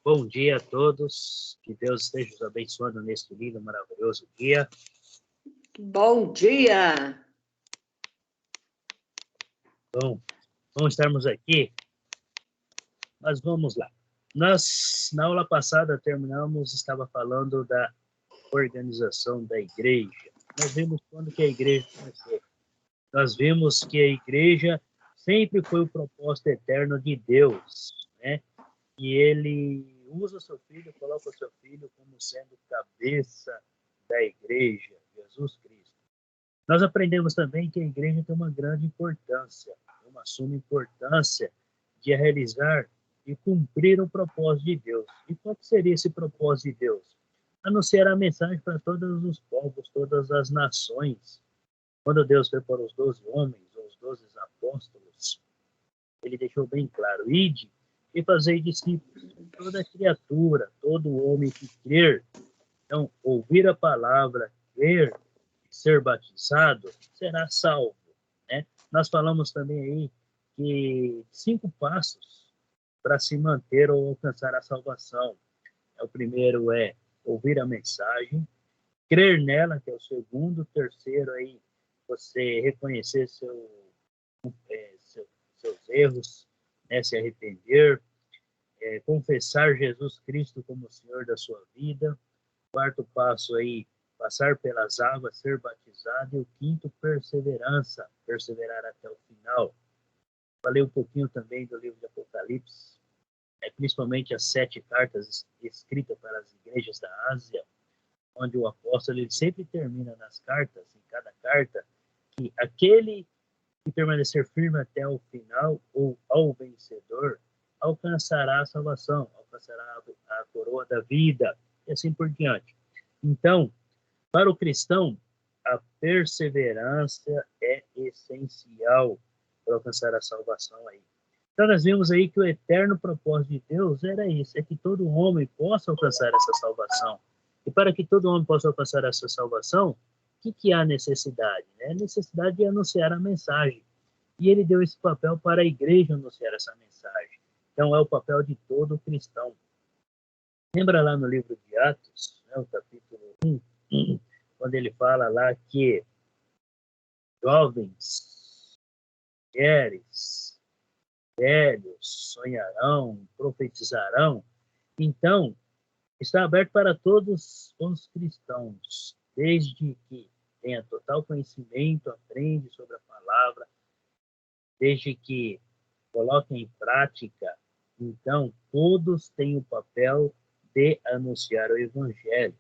Bom dia a todos, que Deus esteja os abençoando neste lindo, maravilhoso dia. Bom dia! Bom estarmos aqui, mas vamos lá. Nós, na aula passada, estava falando da organização da igreja. Nós vimos quando que a igreja começou. Nós vimos que a igreja sempre foi o propósito eterno de Deus, né? E ele usa o seu filho, coloca o seu filho como sendo cabeça da igreja, Jesus Cristo. Nós aprendemos também que a igreja tem uma grande importância, uma suma importância de realizar e cumprir o propósito de Deus. E qual seria esse propósito de Deus? Anunciar a mensagem para todos os povos, todas as nações. Quando Deus foi para os 12 homens, os 12 apóstolos, ele deixou bem claro: ide e fazei discípulos. Toda criatura, todo homem que crer, então, ouvir a palavra, crer, ser batizado, será salvo, né? Nós falamos também aí que 5 passos para se manter ou alcançar a salvação. O primeiro é ouvir a mensagem, crer nela, que é o segundo. Terceiro aí, você reconhecer seus erros, né? Se arrepender, confessar Jesus Cristo como o Senhor da sua vida. Quarto passo aí, passar pelas águas, ser batizado. E o quinto, perseverança, perseverar até o final. Falei um pouquinho também do livro de Apocalipse, principalmente as 7 cartas escritas para as igrejas da Ásia, onde o apóstolo ele sempre termina nas cartas, em cada carta, que aquele que permanecer firme até o final, ou ao vencedor, alcançará a salvação, alcançará a coroa da vida, e assim por diante. Então, para o cristão, a perseverança é essencial para alcançar a salvação aí. Então, nós vimos aí que o eterno propósito de Deus era isso, é que todo homem possa alcançar essa salvação. E para que todo homem possa alcançar essa salvação, o que há necessidade? A necessidade de anunciar a mensagem. E ele deu esse papel para a igreja anunciar essa mensagem. Então, é o papel de todo cristão. Lembra lá no livro de Atos, o capítulo 1, quando ele fala lá que jovens, mulheres, velhos sonharão, profetizarão. Então, está aberto para todos os cristãos, desde que tenha total conhecimento, aprende sobre a palavra, desde que coloquem em prática. Então, todos têm o papel de anunciar o evangelho.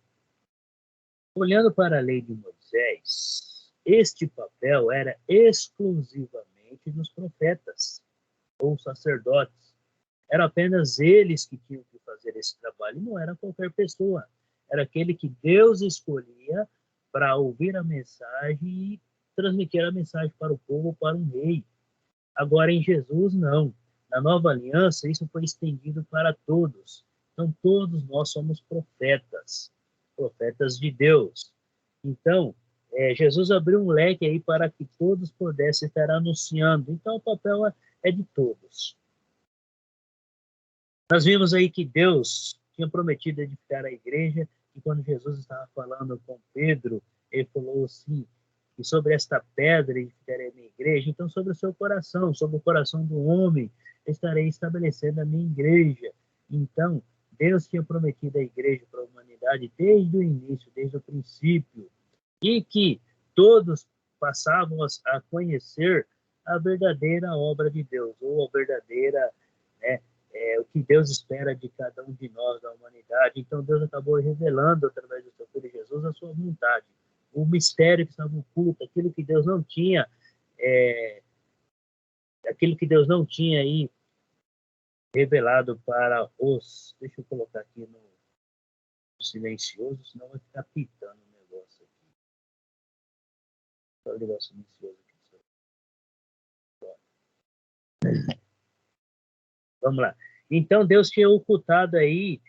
Olhando para a lei de Moisés, este papel era exclusivamente dos profetas ou sacerdotes. Eram apenas eles que tinham que fazer esse trabalho, não era qualquer pessoa. Era aquele que Deus escolhia para ouvir a mensagem e transmitir a mensagem para o povo, para um rei. Agora, em Jesus, não. Na nova aliança, isso foi estendido para todos. Então, todos nós somos profetas, profetas de Deus. Então, Jesus abriu um leque aí para que todos pudessem estar anunciando. Então, o papel é de todos. Nós vimos aí que Deus tinha prometido edificar a igreja, e quando Jesus estava falando com Pedro, ele falou assim, e sobre esta pedra edificarei a minha igreja. Então, sobre o seu coração, sobre o coração do homem, estarei estabelecendo a minha igreja. Então, Deus tinha prometido a igreja para a humanidade desde o início, desde o princípio, e que todos passavam a conhecer a verdadeira obra de Deus, ou a verdadeira, né, o que Deus espera de cada um de nós, da humanidade. Então, Deus acabou revelando, através do seu Filho Jesus, a sua vontade. O mistério que estava oculto, aquilo que Deus não tinha, aquilo que Deus não tinha aí revelado para os... Deixa eu colocar aqui no silencioso, senão vai ficar pitando o negócio aqui. Vou ligar o silencioso aqui. Vamos lá. Então, Deus tinha ocultado aí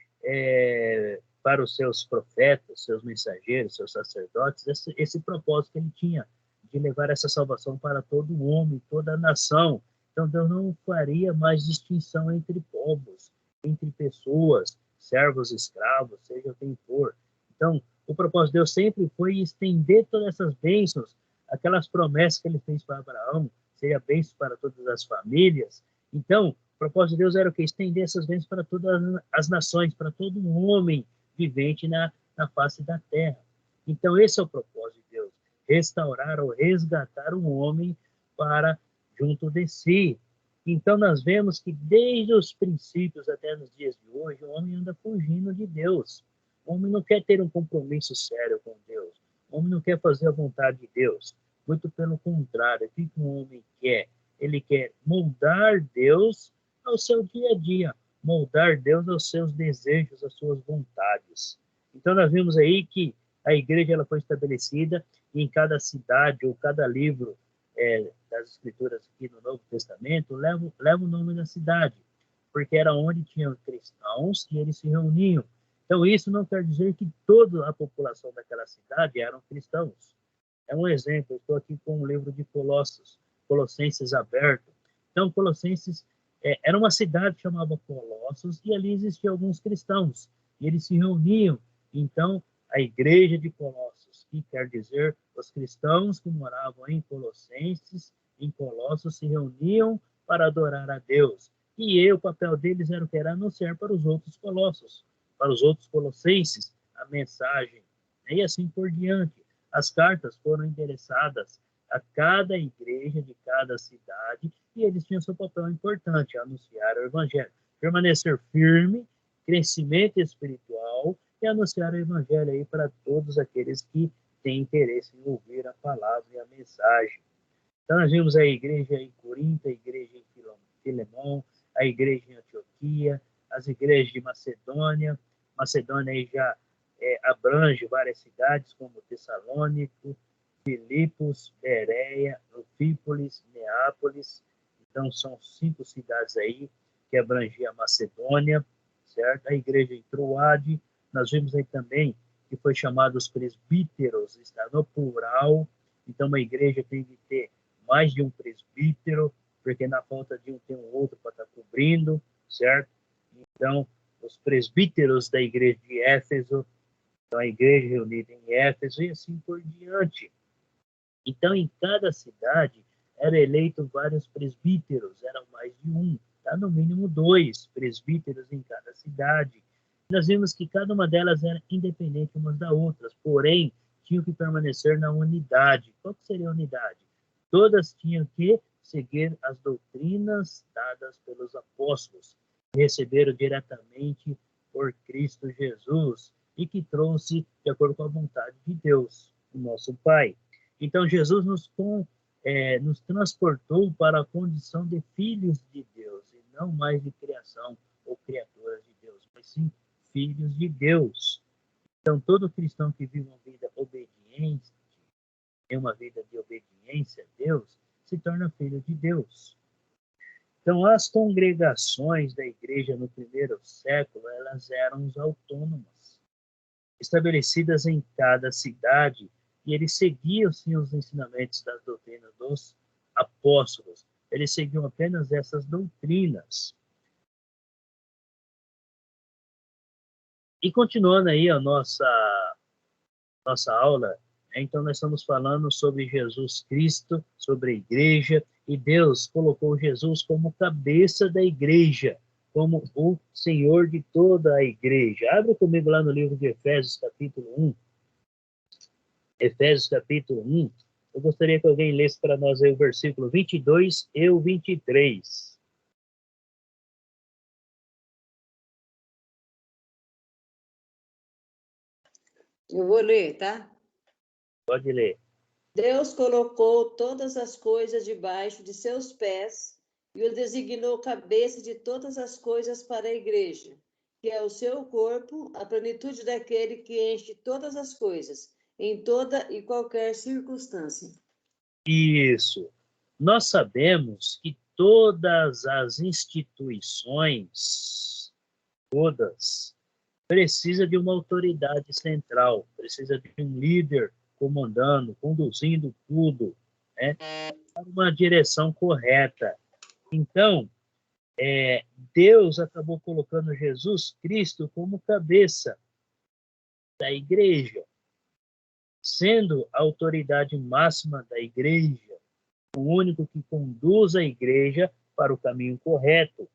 para os seus profetas, seus mensageiros, seus sacerdotes, esse propósito que ele tinha de levar essa salvação para todo homem, toda a nação. Então, Deus não faria mais distinção entre povos. entre pessoas, servos, escravos, seja quem for. Então, o propósito de Deus sempre foi estender todas essas bênçãos, aquelas promessas que ele fez para Abraão, seja bênçãos para todas as famílias. Então, o propósito de Deus era o que? Estender essas bênçãos para todas as nações, para todo homem vivente na face da terra. Então, esse é o propósito de Deus, restaurar ou resgatar o homem para junto de si. Então, nós vemos que desde os princípios até nos dias de hoje, o homem anda fugindo de Deus. O homem não quer ter um compromisso sério com Deus. O homem não quer fazer a vontade de Deus. Muito pelo contrário, o que um homem quer? Ele quer moldar Deus ao seu dia a dia, moldar Deus aos seus desejos, às suas vontades. Então, nós vimos aí que a igreja ela foi estabelecida e em cada cidade ou cada livro das escrituras aqui no Novo Testamento leva o nome da cidade, porque era onde tinham cristãos e eles se reuniam. Então, isso não quer dizer que toda a população daquela cidade eram cristãos. É um exemplo, eu estou aqui com o livro de Colossenses aberto. Então, Colossenses era uma cidade chamada Colossos e ali existiam alguns cristãos, e eles se reuniam. Então, a igreja de Colossos, que quer dizer os cristãos que moravam em Colossenses, em Colossos, se reuniam para adorar a Deus. E o papel deles era o que? Era anunciar para os outros colossos, para os outros colossenses, a mensagem. E assim por diante. As cartas foram endereçadas a cada igreja de cada cidade e eles tinham seu papel importante, anunciar o evangelho. Permanecer firme, crescimento espiritual e anunciar o evangelho aí para todos aqueles que têm interesse em ouvir a palavra e a mensagem. Então, nós vimos a igreja em Corinto, a igreja em Filemão, a igreja em Antioquia, as igrejas de Macedônia. Macedônia aí já abrange várias cidades, como Tessalônico, Filipos, Bereia, Anfípolis, Neápolis. Então, são 5 cidades aí que abrangiam a Macedônia, certo? A igreja em Troade, nós vimos aí também que foi chamado os presbíteros, está no plural. Então, uma igreja tem que ter mais de um presbítero, porque na falta de um tem um outro para estar cobrindo, certo? Então, os presbíteros da igreja de Éfeso, então a igreja reunida em Éfeso e assim por diante. Então, em cada cidade era eleito vários presbíteros, eram mais de um, tá? No mínimo 2 presbíteros em cada cidade. Nós vimos que cada uma delas era independente umas da outras, porém, tinham que permanecer na unidade. Qual que seria a unidade? Todas tinham que seguir as doutrinas dadas pelos apóstolos, que receberam diretamente por Cristo Jesus e que trouxe de acordo com a vontade de Deus, o nosso Pai. Então, Jesus nos transportou para a condição de filhos de Deus, e não mais de criação ou criaturas de Deus, mas sim filhos de Deus. Então, todo cristão que vive uma vida obediente, tem uma vida de obediência a Deus, se torna filho de Deus. Então, as congregações da igreja no primeiro século, elas eram autônomas, estabelecidas em cada cidade, e eles seguiam, sim, os ensinamentos das doutrinas dos apóstolos. Eles seguiam apenas essas doutrinas. E continuando aí a nossa aula, então nós estamos falando sobre Jesus Cristo, sobre a igreja, e Deus colocou Jesus como cabeça da igreja, como o Senhor de toda a igreja. Abre comigo lá no livro de Efésios, capítulo 1. Efésios, capítulo 1. Eu gostaria que alguém lesse para nós aí o versículo 22 e o 23. Eu vou ler, tá? Pode ler. Deus colocou todas as coisas debaixo de seus pés e o designou cabeça de todas as coisas para a igreja, que é o seu corpo, a plenitude daquele que enche todas as coisas, em toda e qualquer circunstância. Isso. Nós sabemos que todas as instituições, todas, precisa de uma autoridade central, precisa de um líder comandando, conduzindo tudo, né, para uma direção correta. Então, Deus acabou colocando Jesus Cristo como cabeça da igreja, sendo a autoridade máxima da igreja, o único que conduz a igreja para o caminho correto.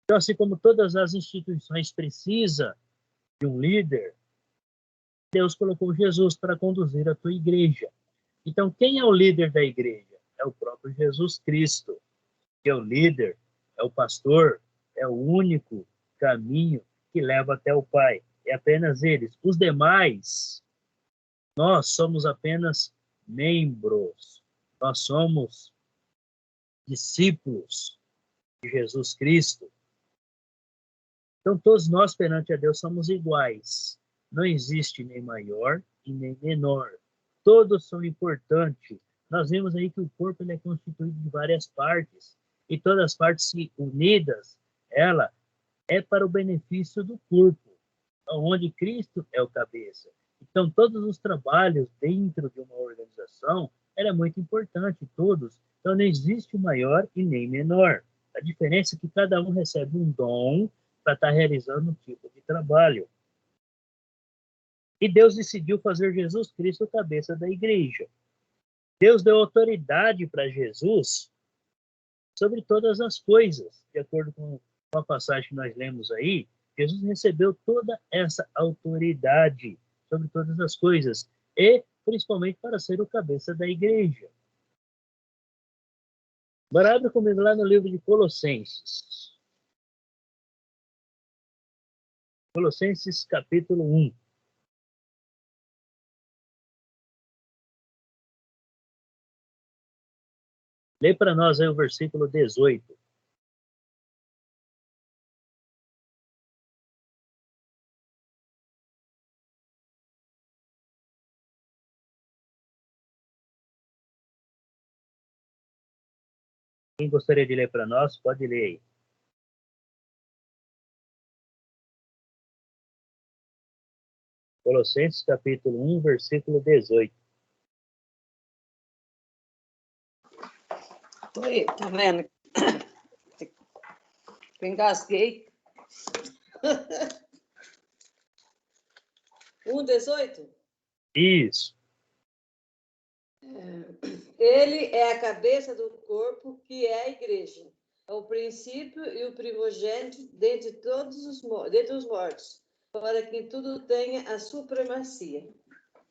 Então, assim como todas as instituições precisam de um líder, Deus colocou Jesus para conduzir a tua igreja. Então, quem é o líder da igreja? É o próprio Jesus Cristo, que é o líder, é o pastor, é o único caminho que leva até o Pai. É apenas eles. Os demais, nós somos apenas membros. Nós somos discípulos de Jesus Cristo. Então, todos nós perante a Deus somos iguais. Não existe nem maior e nem menor. Todos são importantes. Nós vimos aí que o corpo ele é constituído de várias partes. E todas as partes unidas, ela é para o benefício do corpo, onde Cristo é o cabeça. Então, todos os trabalhos dentro de uma organização, ela é muito importante, todos. Então, não existe maior e nem menor. A diferença é que cada um recebe um dom para estar realizando um tipo de trabalho. E Deus decidiu fazer Jesus Cristo cabeça da igreja. Deus deu autoridade para Jesus sobre todas as coisas. De acordo com a passagem que nós lemos aí, Jesus recebeu toda essa autoridade sobre todas as coisas, e principalmente para ser o cabeça da igreja. Agora abre comigo lá no livro de Colossenses. Colossenses capítulo 1. Lê para nós aí o versículo 18. Quem gostaria de ler para nós, pode ler aí. Colossenses capítulo 1, versículo 18. Oi, tá vendo? Engasguei. 1,18? Isso. Ele é a cabeça do corpo, que é a igreja. É o princípio e o primogênito dentre os mortos, para que tudo tenha a supremacia.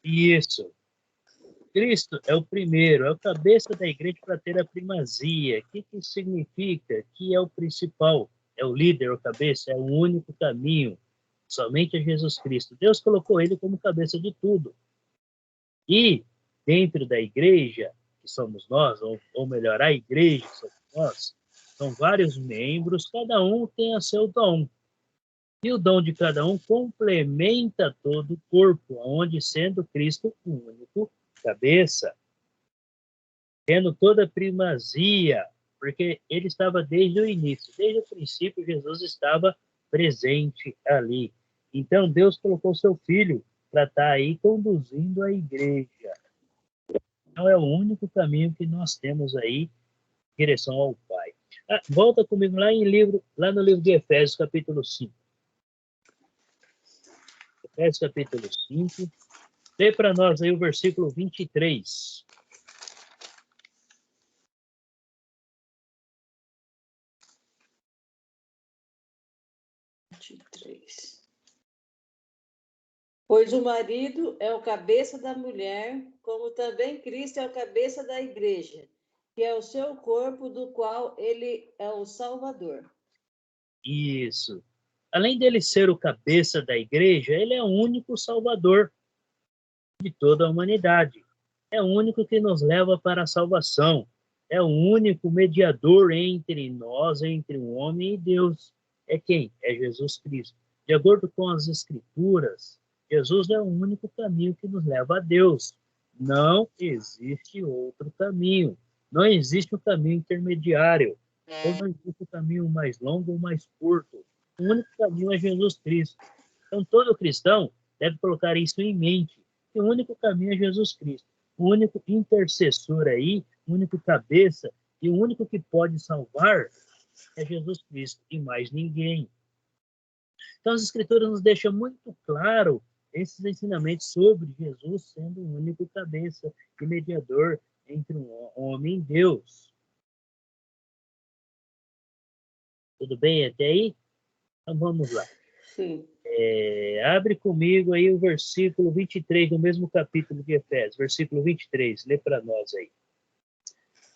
Isso. Cristo é o primeiro, é o cabeça da igreja para ter a primazia. O que isso significa? Que é o principal, é o líder, o cabeça, é o único caminho. Somente é Jesus Cristo. Deus colocou ele como cabeça de tudo. E dentro da igreja, que somos nós, ou melhor, a igreja que somos nós, são vários membros, cada um tem o seu dom. E o dom de cada um complementa todo o corpo, onde sendo Cristo o único cabeça, tendo toda a primazia, porque ele estava desde o início, desde o princípio, Jesus estava presente ali. Então, Deus colocou seu Filho para estar aí conduzindo a igreja. Então, é o único caminho que nós temos aí em direção ao Pai. Volta comigo lá no livro de Efésios, capítulo 5. Efésios, capítulo 5. Lê para nós aí o versículo 23. Pois o marido é o cabeça da mulher, como também Cristo é o cabeça da igreja, que é o seu corpo, do qual ele é o Salvador. Isso. Além dele ser o cabeça da igreja, ele é o único Salvador de toda a humanidade. É o único que nos leva para a salvação. É o único mediador entre nós, entre o homem e Deus. É quem? É Jesus Cristo. De acordo com as Escrituras, Jesus é o único caminho que nos leva a Deus. Não existe outro caminho. Não existe um caminho intermediário. Ou não existe um caminho mais longo ou mais curto. O único caminho é Jesus Cristo. Então, todo cristão deve colocar isso em mente. Que o único caminho é Jesus Cristo. O único intercessor aí, o único cabeça e o único que pode salvar é Jesus Cristo e mais ninguém. Então, as Escrituras nos deixam muito claro esses ensinamentos sobre Jesus sendo o único cabeça e mediador entre um homem e Deus. Tudo bem até aí? Então, vamos lá. Sim. Abre comigo aí o versículo 23 do mesmo capítulo de Efésios, versículo 23, lê para nós aí.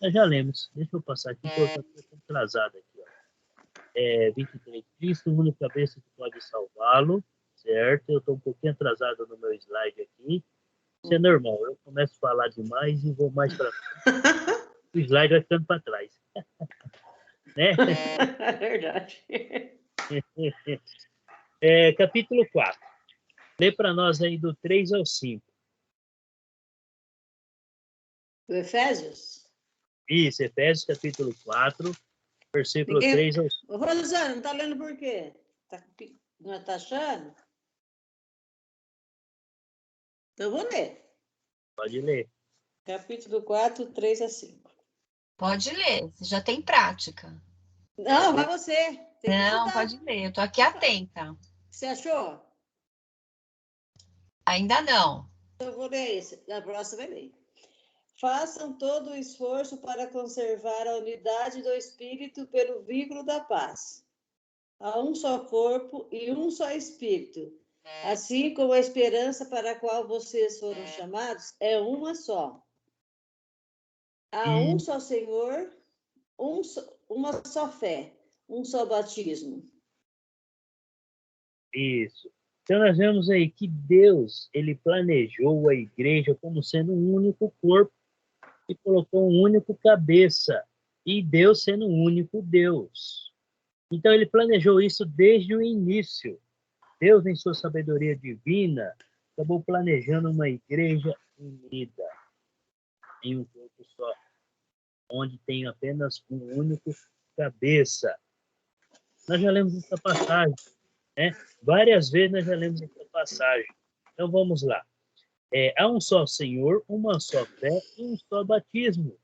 Nós já lemos, deixa eu passar aqui, que eu estou atrasado aqui. Ó. 23, Cristo, o único cabeça que pode salvá-lo, certo? Eu estou um pouquinho atrasado no meu slide aqui. Isso é normal, eu começo a falar demais e vou mais para frente. O slide vai ficando para trás. Né? É verdade. Capítulo 4. Lê para nós aí do 3 ao 5. Do Efésios? Isso, Efésios capítulo 4, versículo Ninguém... 3 ao 5. Ô, Rosana, não está lendo por quê? Não está achando? Então, eu vou ler. Pode ler. Capítulo 4, 3 a 5. Pode ler, você já tem prática. Não, vai você. Tem que Não, estudar. pode ler, eu tô aqui atenta. Você achou? Ainda não. Então, eu vou ler esse. Na próxima, vai ler. Façam todo o esforço para conservar a unidade do Espírito pelo vínculo da paz. Há um só corpo e um só Espírito. Assim como a esperança para a qual vocês foram chamados é uma só. Há um só Senhor, uma só fé, um só batismo. Isso. Então nós vemos aí que Deus, ele planejou a igreja como sendo um único corpo e colocou um único cabeça, e Deus sendo um único Deus. Então ele planejou isso desde o início. Deus, em sua sabedoria divina, acabou planejando uma igreja unida em um corpo só, onde tem apenas um único cabeça. Nós já lemos essa passagem, né? Várias vezes nós já lemos essa passagem. Então vamos lá. Há um só Senhor, uma só fé e um só batismo.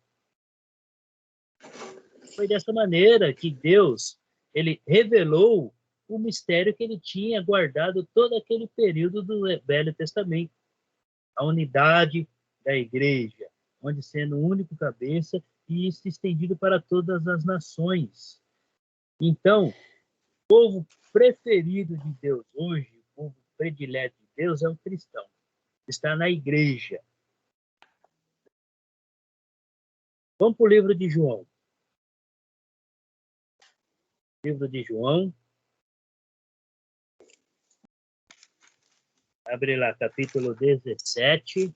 Foi dessa maneira que Deus, ele revelou o mistério que ele tinha guardado todo aquele período do Velho Testamento. A unidade da igreja, onde sendo o único cabeça e isso estendido para todas as nações. Então, o povo preferido de Deus hoje, o povo predileto de Deus é o cristão. Está na igreja. Vamos para o livro de João. Livro de João. Abre lá, capítulo 17,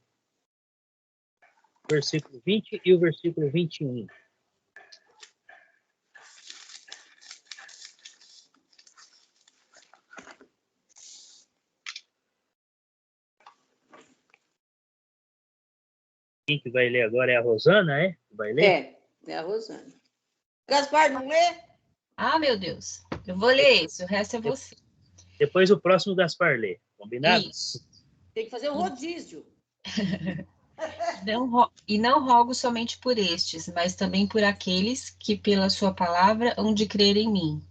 versículo 20 e o versículo 21. Quem que vai ler agora é a Rosana, é? Vai ler? É a Rosana. Gaspar, não lê? Ah, meu Deus. Eu vou ler esse, o resto é você. Depois o próximo Gaspar lê. Combinado? Isso. Tem que fazer um rodízio. E não rogo somente por estes, mas também por aqueles que pela sua palavra hão de crer em mim,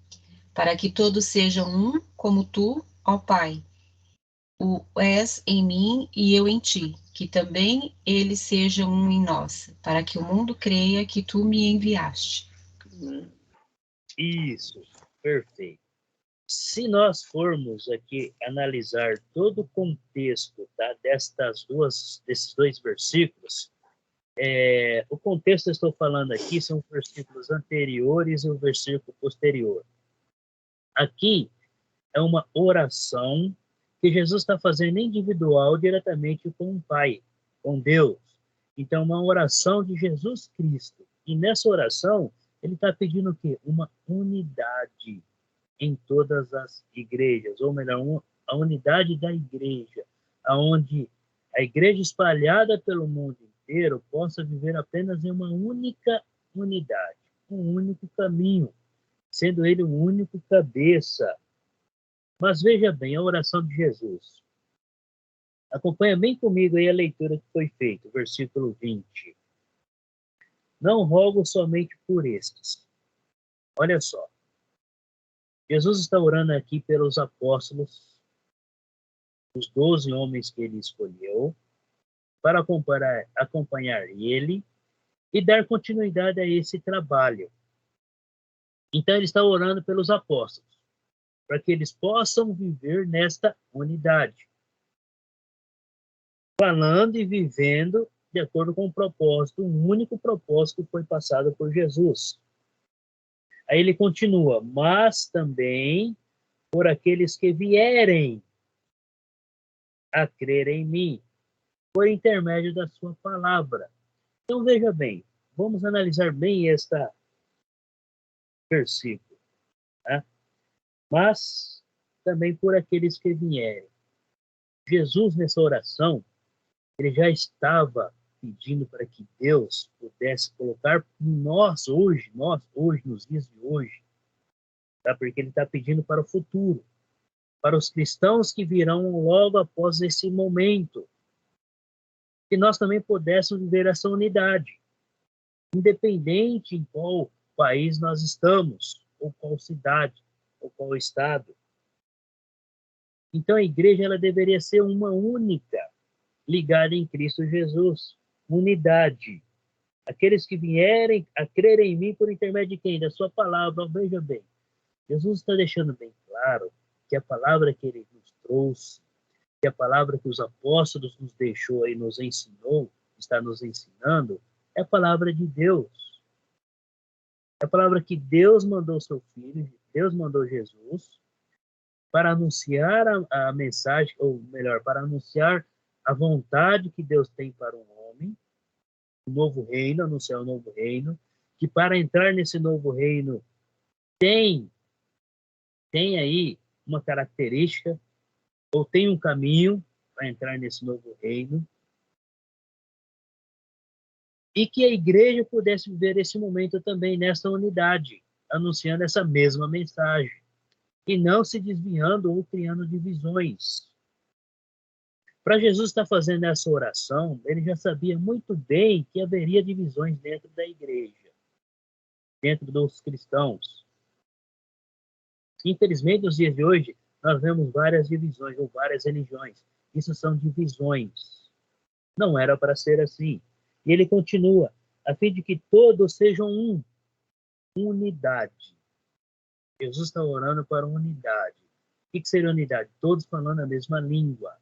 para que todos sejam um, como tu, ó Pai. O és em mim e eu em ti, que também eles sejam um em nós, para que o mundo creia que tu me enviaste. Isso, perfeito. Se nós formos aqui analisar todo o contexto, tá, desses dois versículos, o contexto que eu estou falando aqui são os versículos anteriores e o versículo posterior. Aqui é uma oração que Jesus está fazendo individual diretamente com o Pai, com Deus. Então, uma oração de Jesus Cristo. E nessa oração, ele está pedindo o quê? Uma unidade em todas as igrejas, ou melhor, a unidade da igreja, aonde a igreja espalhada pelo mundo inteiro possa viver apenas em uma única unidade, um único caminho, sendo ele o único cabeça. Mas veja bem a oração de Jesus. Acompanha bem comigo aí a leitura que foi feita, versículo 20. Não rogo somente por estes, Olha só, Jesus está orando aqui pelos apóstolos, os 12 homens que ele escolheu, para acompanhar ele e dar continuidade a esse trabalho. Então, ele está orando pelos apóstolos, para que eles possam viver nesta unidade, falando e vivendo de acordo com o propósito, o único propósito que foi passado por Jesus. Aí ele continua, mas também por aqueles que vierem a crer em mim, por intermédio da sua palavra. Então, veja bem, vamos analisar bem este versículo. Tá? Mas também por aqueles que vierem. Jesus, nessa oração, ele já estava pedindo para que Deus pudesse colocar nós hoje, nos dias de hoje, tá? Porque ele está pedindo para o futuro, para os cristãos que virão logo após esse momento, que nós também pudéssemos viver essa unidade, independente em qual país nós estamos, ou qual cidade, ou qual estado. Então a igreja ela deveria ser uma única, ligada em Cristo Jesus. Unidade. Aqueles que vierem a crer em mim por intermédio de quem? Da sua palavra. Veja bem, Jesus está deixando bem claro que a palavra que ele nos trouxe, que a palavra que os apóstolos nos deixou e nos ensinou, está nos ensinando, é a palavra de Deus. É a palavra que Deus mandou seu Filho, Deus mandou Jesus, para anunciar a mensagem, ou melhor, para anunciar a vontade que Deus tem para um homem, um novo reino, anunciar um novo reino, que para entrar nesse novo reino tem aí uma característica, ou tem um caminho para entrar nesse novo reino, e que a igreja pudesse viver esse momento também nessa unidade, anunciando essa mesma mensagem, e não se desviando ou criando divisões. Para Jesus estar fazendo essa oração, ele já sabia muito bem que haveria divisões dentro da igreja, dentro dos cristãos. Infelizmente, nos dias de hoje, nós vemos várias divisões ou várias religiões. Isso são divisões. Não era para ser assim. E ele continua, a fim de que todos sejam um. Unidade. Jesus está orando para unidade. O que seria unidade? Todos falando a mesma língua.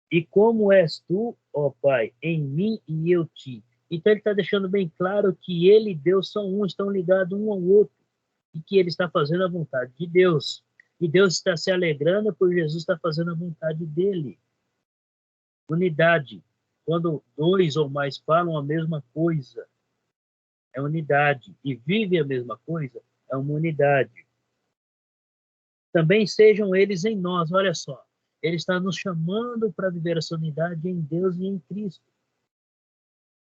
E como és tu, ó Pai, em mim e eu ti. Então ele está deixando bem claro que ele e Deus são um, estão ligados um ao outro. E que ele está fazendo a vontade de Deus. E Deus está se alegrando por Jesus estar fazendo a vontade dele. Unidade. Quando dois ou mais falam a mesma coisa, é unidade. E vivem a mesma coisa, é uma unidade. Também sejam eles em nós, olha só. Ele está nos chamando para viver essa unidade em Deus e em Cristo.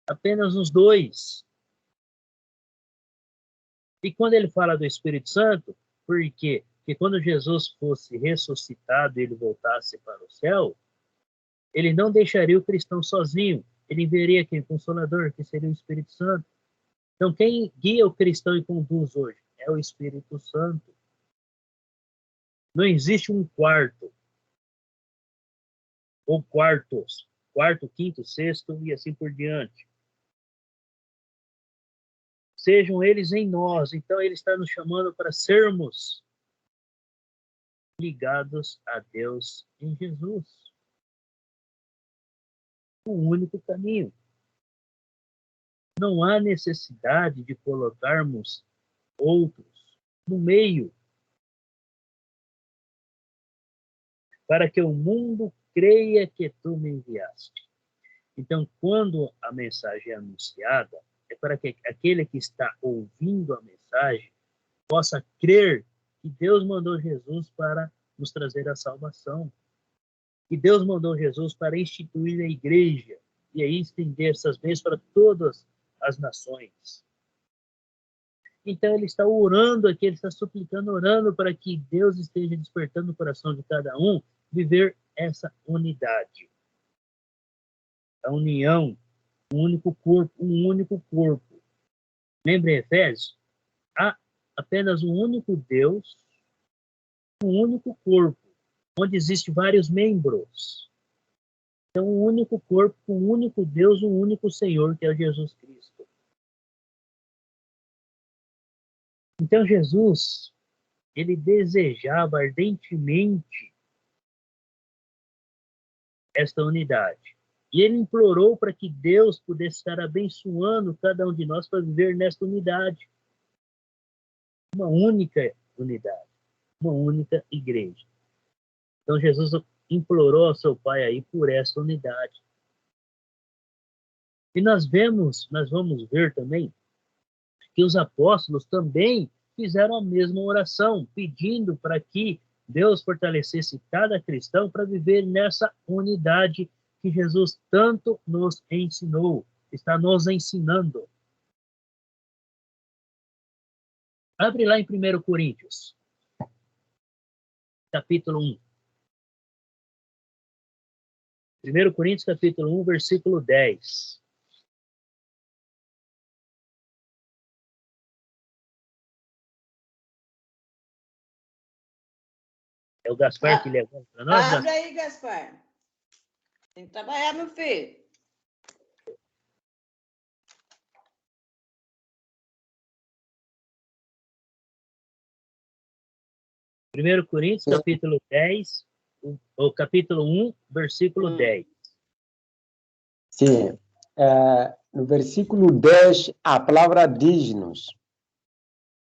Apenas os dois. E quando ele fala do Espírito Santo, por quê? Porque quando Jesus fosse ressuscitado e ele voltasse para o céu, ele não deixaria o cristão sozinho. Ele enviaria quem? Consolador, que seria o Espírito Santo. Então, quem guia o cristão e conduz hoje? É o Espírito Santo. Não existe um quarto. Ou quartos. Quarto, quinto, sexto e assim por diante. Sejam eles em nós. Então, ele está nos chamando para sermos ligados a Deus em Jesus. O único caminho. Não há necessidade de colocarmos outros no meio para que o mundo creia que tu me enviaste. Então, quando a mensagem é anunciada, é para que aquele que está ouvindo a mensagem possa crer que Deus mandou Jesus para nos trazer a salvação. Que Deus mandou Jesus para instituir a igreja e aí estender essas bênçãos para todas as nações. Então ele está orando aqui, ele está suplicando, orando para que Deus esteja despertando o coração de cada um, viver essa unidade. A união Um único corpo, um único corpo. Lembra em Efésios? Há apenas um único Deus, um único corpo, onde existem vários membros. Então, um único corpo, um único Deus, um único Senhor, que é o Jesus Cristo. Então, Jesus, ele desejava ardentemente esta unidade. E ele implorou para que Deus pudesse estar abençoando cada um de nós para viver nesta unidade. Uma única unidade, uma única igreja. Então, Jesus implorou ao seu Pai aí por essa unidade. E nós vamos ver também que os apóstolos também fizeram a mesma oração, pedindo para que Deus fortalecesse cada cristão para viver nessa unidade que Jesus tanto nos ensinou, está nos ensinando. Abre lá em 1 Coríntios, capítulo 1. 1 Coríntios, capítulo 1, versículo 10. É o Gaspar que lê agora para nós? Abre aí, Gaspar. Tem que trabalhar, meu filho. Primeiro Coríntios, capítulo 10, o capítulo 1, versículo 10. Sim. No versículo 10, a palavra diz-nos.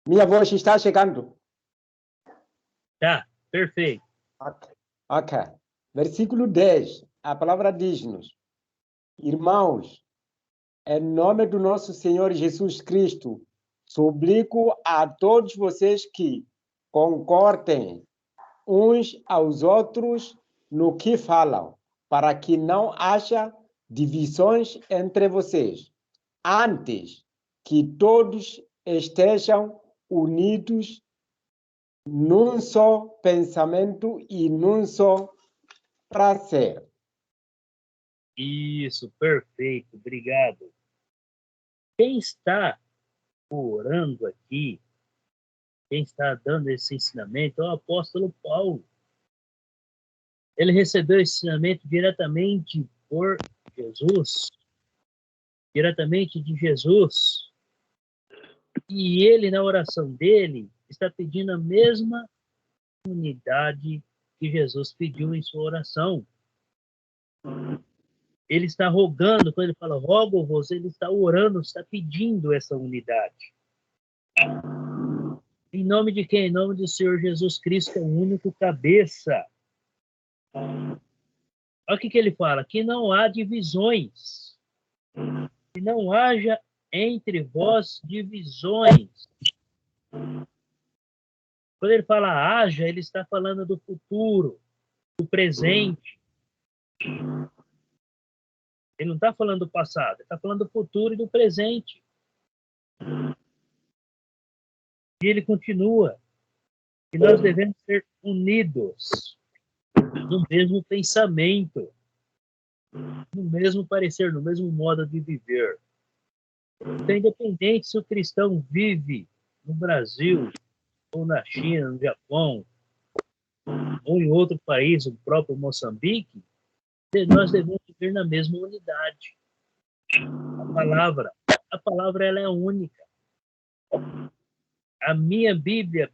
Minha voz está chegando? Tá, perfeito. Ok. Versículo 10, a palavra diz-nos. Irmãos, em nome do nosso Senhor Jesus Cristo, suplico a todos vocês que concordem uns aos outros no que falam, para que não haja divisões entre vocês. Antes, que todos estejam unidos num só pensamento e num só prazer. Isso, perfeito, obrigado. Quem está orando aqui, quem está dando esse ensinamento é o apóstolo Paulo. Ele recebeu esse ensinamento diretamente por Jesus, diretamente de Jesus. E ele, na oração dele, está pedindo a mesma unidade que Jesus pediu em sua oração. Ele está rogando, quando ele fala rogo-vos, ele está orando, está pedindo essa unidade. Em nome de quem? Em nome do Senhor Jesus Cristo, que é o único cabeça. Olha o que ele fala, que não há divisões, que não haja entre vós divisões. Quando ele fala haja, ele está falando do futuro, do presente. Ele não está falando do passado, ele está falando do futuro e do presente. E ele continua, que nós devemos ser unidos no mesmo pensamento, no mesmo parecer, no mesmo modo de viver. Então, independente se o cristão vive no Brasil, ou na China, no Japão, ou em outro país, o próprio Moçambique, nós devemos viver na mesma unidade. A palavra ela é única. A minha Bíblia,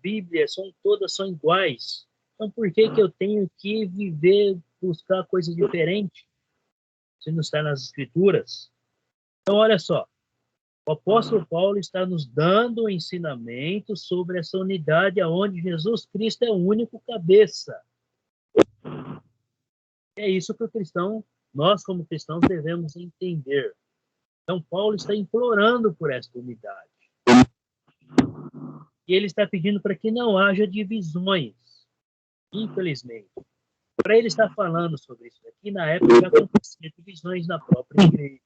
todas são iguais. Então, por que eu tenho que viver, buscar coisas diferentes, se não está nas Escrituras? Então, olha só. O apóstolo Paulo está nos dando um ensinamento sobre essa unidade aonde Jesus Cristo é o único cabeça. É isso que nós como cristãos devemos entender. Então, Paulo está implorando por esta unidade. E ele está pedindo para que não haja divisões, infelizmente. Para ele estar falando sobre isso aqui, na época já acontecia divisões na própria igreja.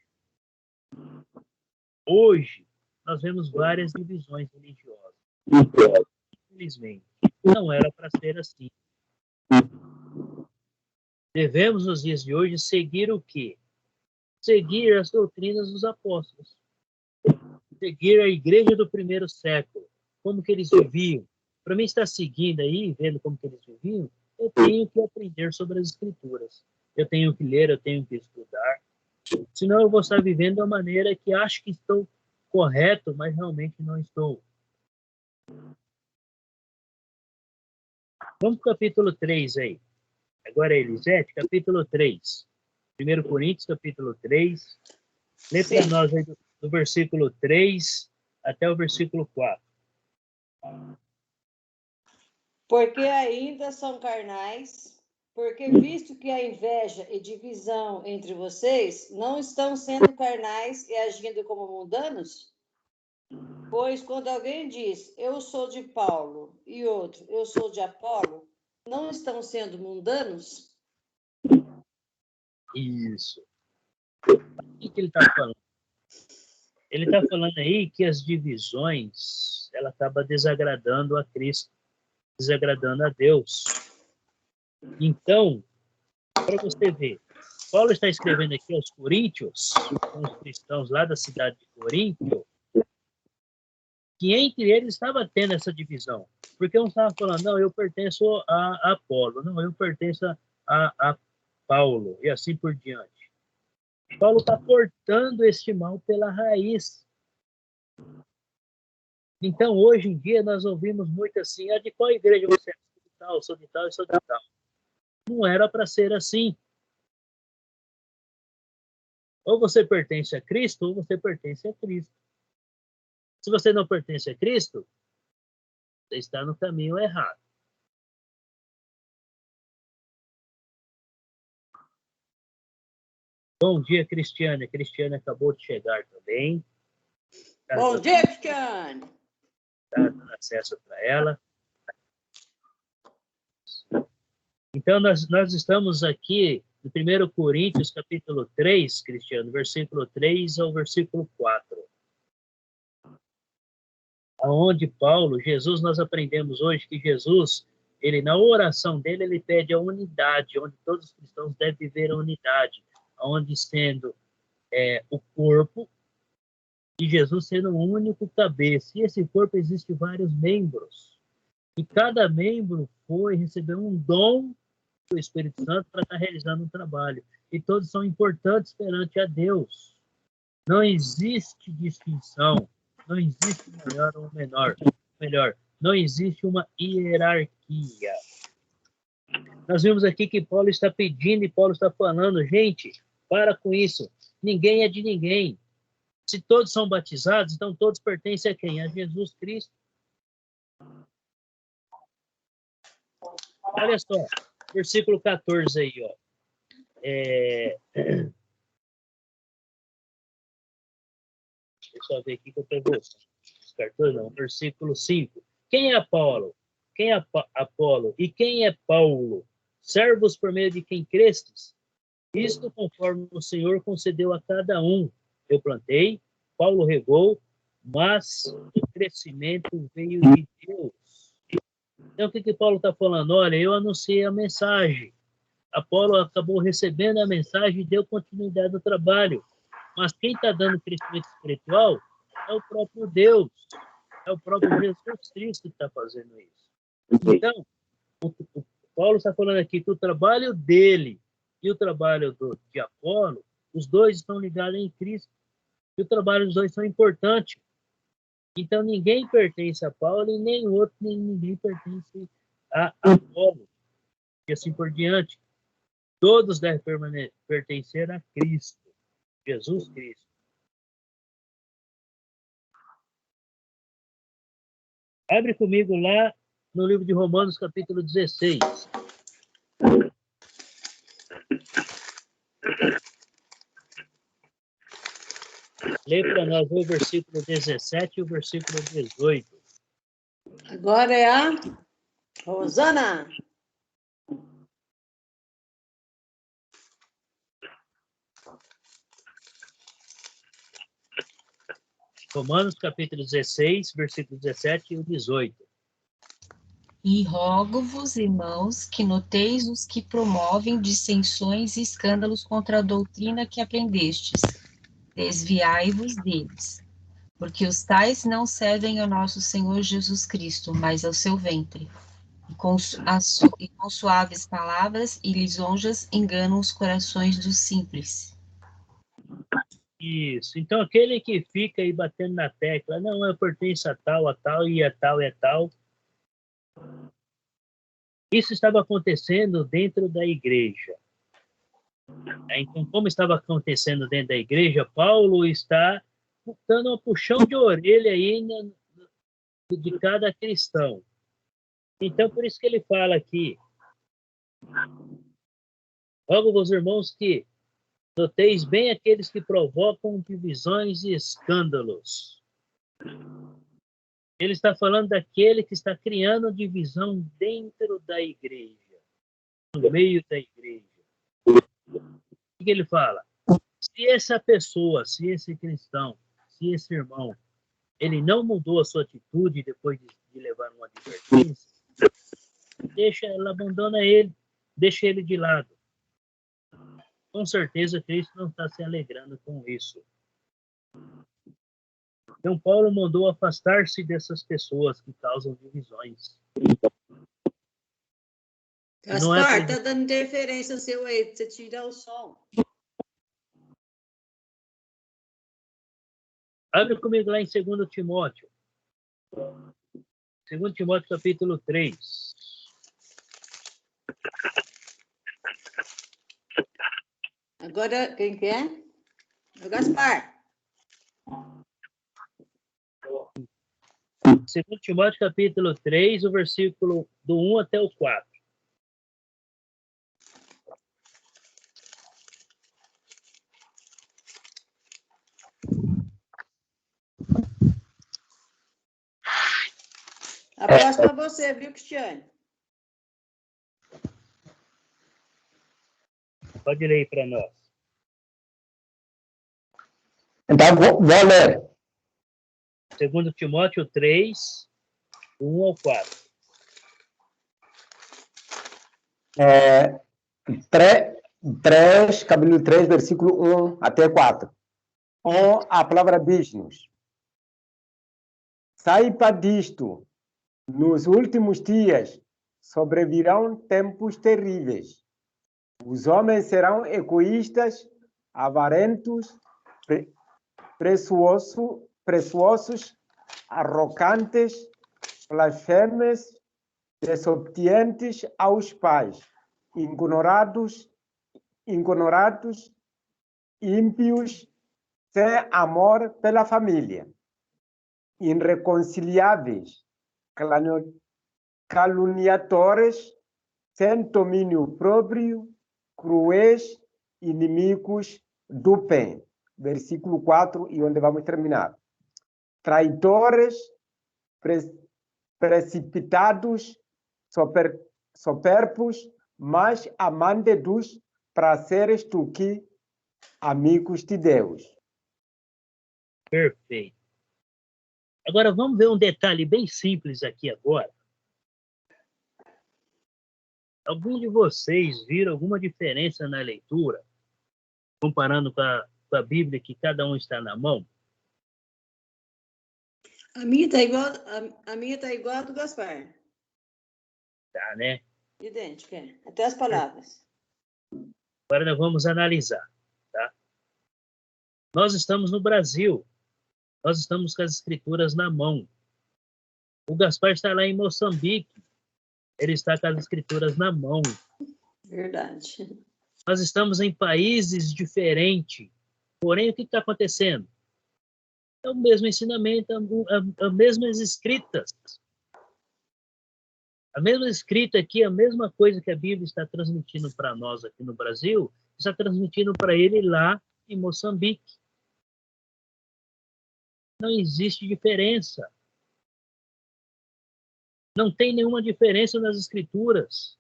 Hoje, nós vemos várias divisões religiosas. Infelizmente, não era para ser assim. Devemos, nos dias de hoje, seguir o quê? seguir as doutrinas dos apóstolos, seguir a igreja do primeiro século, como que eles viviam. Para mim estar seguindo aí, vendo como que eles viviam, eu tenho que aprender sobre as escrituras. Eu tenho que ler, eu tenho que estudar. Senão eu vou estar vivendo de uma maneira que acho que estou correto, mas realmente não estou. Vamos para o capítulo 3 aí. Agora, Elisete, capítulo 3. 1 Coríntios, capítulo 3. Lê para nós aí do versículo 3 até o versículo 4. Porque ainda são carnais, porque visto que a inveja e divisão entre vocês não estão sendo carnais e agindo como mundanos? Pois quando alguém diz, eu sou de Paulo, e outro, eu sou de Apolo, não estão sendo mundanos? Isso. O que ele está falando? Ele está falando aí que as divisões, ela acaba desagradando a Cristo, desagradando a Deus. Então, para você ver, Paulo está escrevendo aqui aos Coríntios, com os cristãos lá da cidade de Corinto, que entre eles estava tendo essa divisão. Porque um estava falando, não, eu pertenço a Apolo, não, eu pertenço a Paulo, e assim por diante. Paulo está cortando este mal pela raiz. Então, hoje em dia, nós ouvimos muito assim, de qual igreja você é? Sou de tal, sou de tal e sou de tal. Não era para ser assim. Ou você pertence a Cristo, ou você pertence a Cristo. Se você não pertence a Cristo, você está no caminho errado. Bom dia, Cristiane. A Cristiane acabou de chegar também. Bom dia, Cristiane. Está dando acesso para ela. Então, nós estamos aqui no 1 Coríntios, capítulo 3, Cristiano, versículo 3 ao versículo 4. Aonde Paulo, Jesus, nós aprendemos hoje que Jesus, ele na oração dele, ele pede a unidade, onde todos os cristãos devem viver a unidade, onde sendo o corpo, e Jesus sendo um único cabeça. E esse corpo existe vários membros. E cada membro recebeu um dom do Espírito Santo para estar realizando um trabalho. E todos são importantes perante a Deus. Não existe distinção, não existe maior ou menor. Melhor, não existe uma hierarquia. Nós vimos aqui que Paulo está pedindo e Paulo está falando, gente, para com isso. Ninguém é de ninguém. Se todos são batizados, então todos pertencem a quem? A Jesus Cristo. Olha só, versículo 14 aí, ó. Deixa eu só ver aqui que eu pego os cartões, não. Versículo 5. Quem é Apolo? Quem é Apolo? E quem é Paulo? Servos por meio de quem crestes? Isto conforme o Senhor concedeu a cada um. Eu plantei, Paulo regou, mas o crescimento veio de Deus. Então, o que Paulo está falando? Olha, eu anunciei a mensagem. Apolo acabou recebendo a mensagem e deu continuidade ao trabalho. Mas quem está dando crescimento espiritual é o próprio Deus. É o próprio Jesus Cristo que está fazendo isso. Então, o Paulo está falando aqui que o trabalho dele e o trabalho de Apolo, os dois estão ligados em Cristo. E o trabalho dos dois são importantes. Então, ninguém pertence a Paulo e nem outro, nem ninguém pertence a Apolo. E assim por diante. Todos devem pertencer a Cristo, Jesus Cristo. Abre comigo lá no livro de Romanos, capítulo 16. Lê para nós o versículo 17 e o versículo 18. Agora é a Rosana. Romanos, capítulo 16, versículo 17 e o 18. E rogo-vos, irmãos, que noteis os que promovem dissensões e escândalos contra a doutrina que aprendestes. Desviai-vos deles, porque os tais não servem ao nosso Senhor Jesus Cristo, mas ao seu ventre. E com suaves palavras e lisonjas enganam os corações dos simples. Isso. Então, aquele que fica aí batendo na tecla, não, eu pertenço a tal, e a tal, e a tal. Isso estava acontecendo dentro da igreja. Então, como estava acontecendo dentro da igreja, Paulo está dando um puxão de orelha aí de cada cristão. Então, por isso que ele fala aqui, rogo-vos, irmãos, que noteis bem aqueles que provocam divisões e escândalos. Ele está falando daquele que está criando divisão dentro da igreja, no meio da igreja. O que ele fala? Se essa pessoa, se esse cristão, se esse irmão, ele não mudou a sua atitude depois de levar uma advertência, abandona ele, deixa ele de lado. Com certeza, Cristo não está se alegrando com isso. Então, Paulo mandou afastar-se dessas pessoas que causam divisões. Gaspar, tá dando interferência seu aí, pra você tirar o som. Abre comigo lá em 2 Timóteo. 2 Timóteo, capítulo 3. Agora, quem que é? O Gaspar. 2 Timóteo, capítulo 3, o versículo do 1 até o 4. A próxima é você, viu, Cristiane? Pode ler aí para nós. Então, vou ler. 2 Timóteo 3, do 1 ao 4. 3, capítulo 3, versículo 1 até 4. A palavra diz-nos: saiba disto, nos últimos dias sobrevirão tempos terríveis. Os homens serão egoístas, avarentos, preçosos, arrogantes, blasfemos, desobedientes aos pais, ignorados, ímpios, sem amor pela família, irreconciliáveis, caluniadores, sem domínio próprio, cruéis, inimigos do bem. Versículo 4, e onde vamos terminar. Traidores, precipitados, soberbos, mais amantes dos prazeres do que amigos de Deus. Perfeito. Agora, vamos ver um detalhe bem simples aqui agora. Algum de vocês viram alguma diferença na leitura, comparando com a Bíblia que cada um está na mão? A minha tá igual a do Gaspar. Tá, né? Idêntica, até as palavras. Agora nós vamos analisar, tá? Nós estamos no Brasil. Nós estamos com as escrituras na mão. O Gaspar está lá em Moçambique. Ele está com as escrituras na mão. Verdade. Nós estamos em países diferentes. Porém, o que está acontecendo? É o mesmo ensinamento, as mesmas escritas. A mesma escrita aqui, a mesma coisa que a Bíblia está transmitindo para nós aqui no Brasil, está transmitindo para ele lá em Moçambique. Não existe diferença. Não tem nenhuma diferença nas escrituras.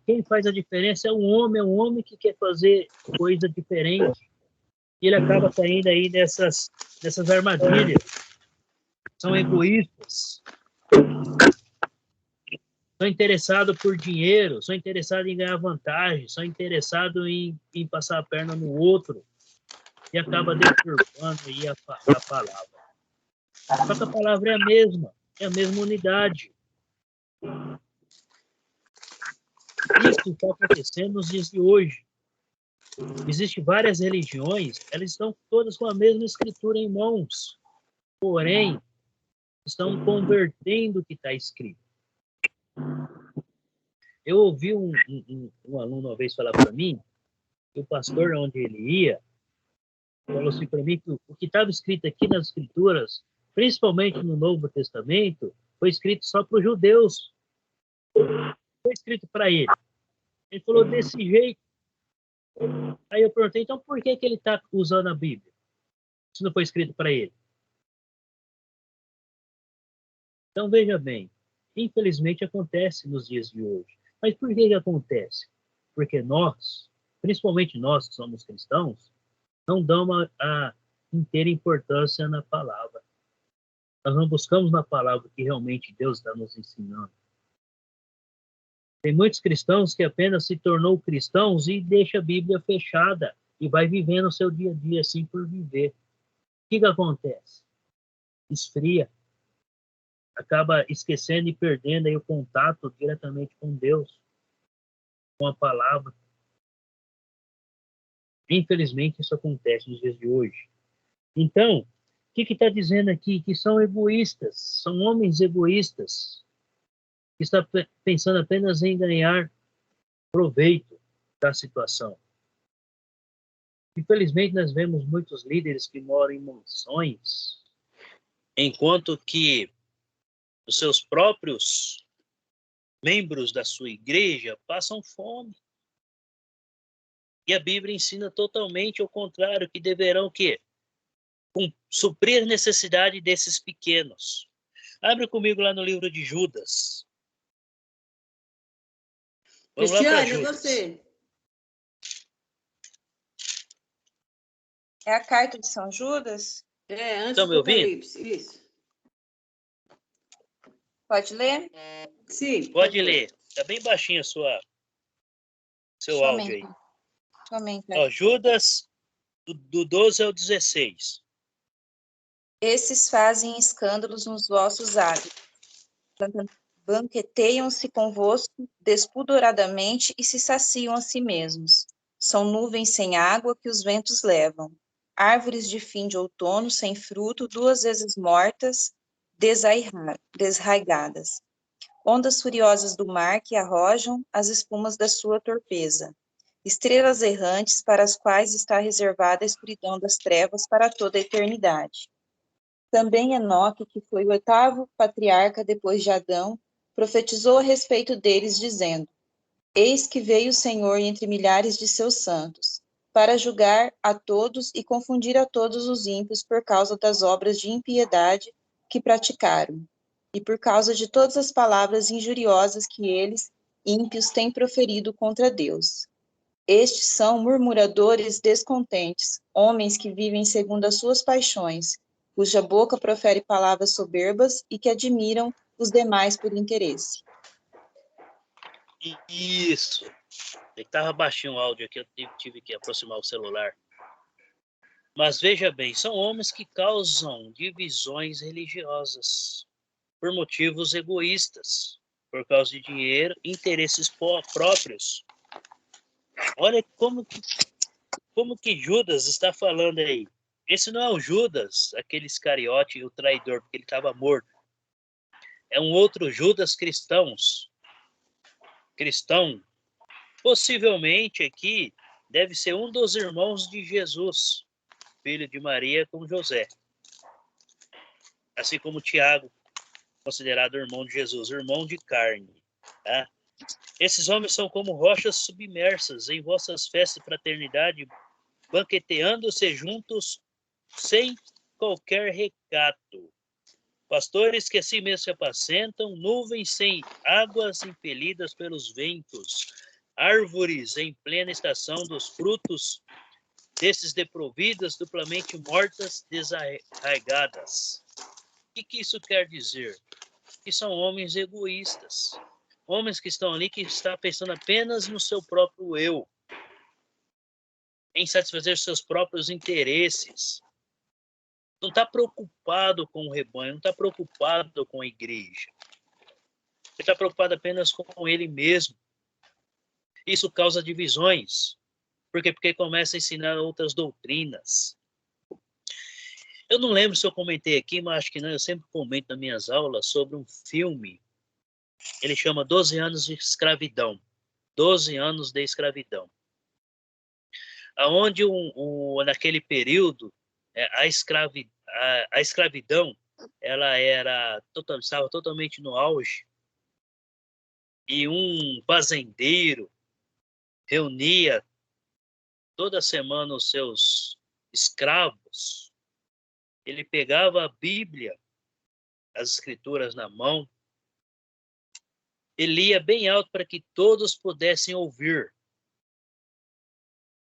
Quem faz a diferença é o homem que quer fazer coisa diferente. E ele acaba caindo aí nessas armadilhas. São egoístas. São interessados por dinheiro, são interessados em ganhar vantagem, são interessados em passar a perna no outro e acaba deturpando aí a palavra. Só que a palavra é a mesma unidade. Isso está acontecendo nos dias de hoje. Existem várias religiões, elas estão todas com a mesma escritura em mãos, porém, estão convertendo o que está escrito. Eu ouvi um aluno uma vez falar para mim, que o pastor, onde ele ia, falou assim para mim que o que estava escrito aqui nas escrituras, principalmente no Novo Testamento, foi escrito só para os judeus. Foi escrito para ele. Ele falou desse jeito. Aí eu perguntei, então por que ele está usando a Bíblia? Se não foi escrito para ele. Então veja bem, infelizmente acontece nos dias de hoje. Mas por que acontece? Porque nós, principalmente nós que somos cristãos, não damos a inteira importância na palavra. Nós não buscamos na palavra o que realmente Deus está nos ensinando. Tem muitos cristãos que apenas se tornou cristãos e deixa a Bíblia fechada e vai vivendo o seu dia a dia assim por viver. O que acontece? Esfria. Acaba esquecendo e perdendo aí o contato diretamente com Deus, com a palavra. Infelizmente, isso acontece nos dias de hoje. Então, o que está dizendo aqui? Que são egoístas, são homens egoístas, que estão pensando apenas em ganhar proveito da situação. Infelizmente, nós vemos muitos líderes que moram em mansões, enquanto que os seus próprios membros da sua igreja passam fome. E a Bíblia ensina totalmente ao contrário, que deverão o quê? Suprir a necessidade desses pequenos. Abre comigo lá no livro de Judas. Vamos lá para Judas. Você. É a carta de São Judas? Antes Estão me do ouvindo? Apocalipse, isso. Pode ler? Sim. Pode ler. Está bem baixinho seu áudio aí. Ó, Judas, do 12 ao 16. Esses fazem escândalos nos vossos hábitos. Banqueteiam-se convosco despudoradamente e se saciam a si mesmos. São nuvens sem água que os ventos levam. Árvores de fim de outono sem fruto, 2 vezes mortas, desraigadas. Ondas furiosas do mar que arrojam as espumas da sua torpeza. Estrelas errantes para as quais está reservada a escuridão das trevas para toda a eternidade. Também Enoque, que foi o 8º patriarca depois de Adão, profetizou a respeito deles, dizendo: Eis que veio o Senhor entre milhares de seus santos, para julgar a todos e confundir a todos os ímpios por causa das obras de impiedade que praticaram, e por causa de todas as palavras injuriosas que eles, ímpios, têm proferido contra Deus. Estes são murmuradores descontentes, homens que vivem segundo as suas paixões, cuja boca profere palavras soberbas e que admiram os demais por interesse. Isso. Estava baixinho o áudio aqui, eu tive que aproximar o celular. Mas veja bem, são homens que causam divisões religiosas por motivos egoístas, por causa de dinheiro, interesses próprios. Olha como que Judas está falando aí. Esse não é o Judas, aquele Iscariote, o traidor, porque ele estava morto. É um outro Judas cristão. Possivelmente aqui deve ser um dos irmãos de Jesus, filho de Maria com José. Assim como Tiago, considerado irmão de Jesus, irmão de carne. Tá? Esses homens são como rochas submersas em vossas festas de fraternidade, banqueteando-se juntos sem qualquer recato. Pastores que assim mesmo se apacentam, nuvens sem águas impelidas pelos ventos, árvores em plena estação dos frutos, desses deprovidas, duplamente mortas, desarraigadas. O que isso quer dizer? Que são homens egoístas. Homens que estão ali que estão pensando apenas no seu próprio eu, em satisfazer seus próprios interesses. Não está preocupado com o rebanho, não está preocupado com a igreja. Ele está preocupado apenas com ele mesmo. Isso causa divisões. Por quê? Porque começa a ensinar outras doutrinas. Eu não lembro se eu comentei aqui, mas acho que não. Eu sempre comento nas minhas aulas sobre um filme. Ele chama 12 anos de escravidão. 12 anos de escravidão. Onde naquele período, a escravidão ela estava totalmente no auge. E um fazendeiro reunia toda semana os seus escravos. Ele pegava a Bíblia, as escrituras na mão, e lia bem alto para que todos pudessem ouvir.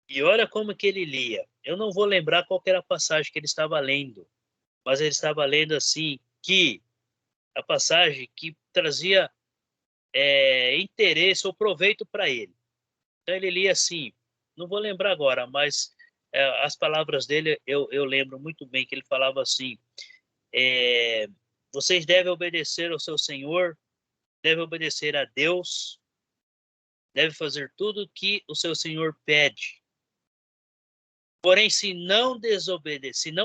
E olha como que ele lia. Eu não vou lembrar qual era a passagem que ele estava lendo, mas ele estava lendo assim, que a passagem que trazia interesse ou proveito para ele. Então ele lia assim, não vou lembrar agora, mas as palavras dele eu lembro muito bem, que ele falava assim, vocês devem obedecer ao seu Senhor, devem obedecer a Deus, devem fazer tudo o que o seu Senhor pede. Porém, se não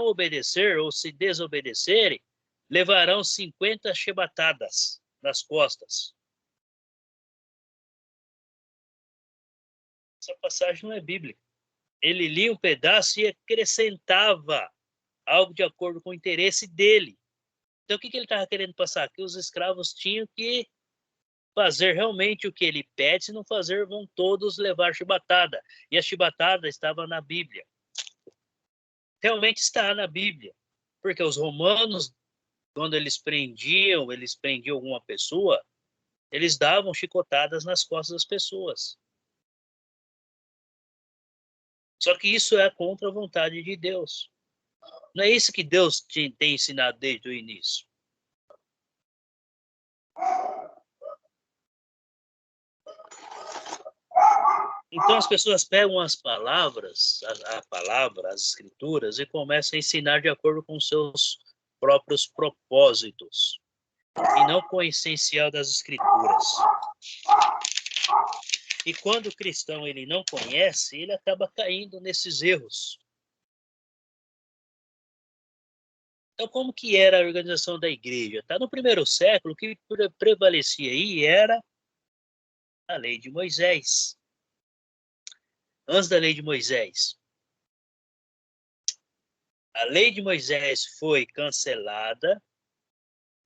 obedecer ou se desobedecerem, levarão 50 chibatadas nas costas. Essa passagem não é bíblica. Ele lia um pedaço e acrescentava algo de acordo com o interesse dele. Então, o que ele estava querendo passar? Que os escravos tinham que fazer realmente o que ele pede, se não fazer, vão todos levar chibatada. E a chibatada estava na Bíblia. Realmente está na Bíblia. Porque os romanos, quando eles prendiam alguma pessoa, eles davam chicotadas nas costas das pessoas. Só que isso é contra a vontade de Deus. Não é isso que Deus tem ensinado desde o início. Então as pessoas pegam as palavras, as escrituras, e começam a ensinar de acordo com seus próprios propósitos, e não com o essencial das escrituras. E quando o cristão ele não conhece, ele acaba caindo nesses erros. Então, como que era a organização da igreja? No primeiro século, o que prevalecia aí era a lei de Moisés. Antes da lei de Moisés. A lei de Moisés foi cancelada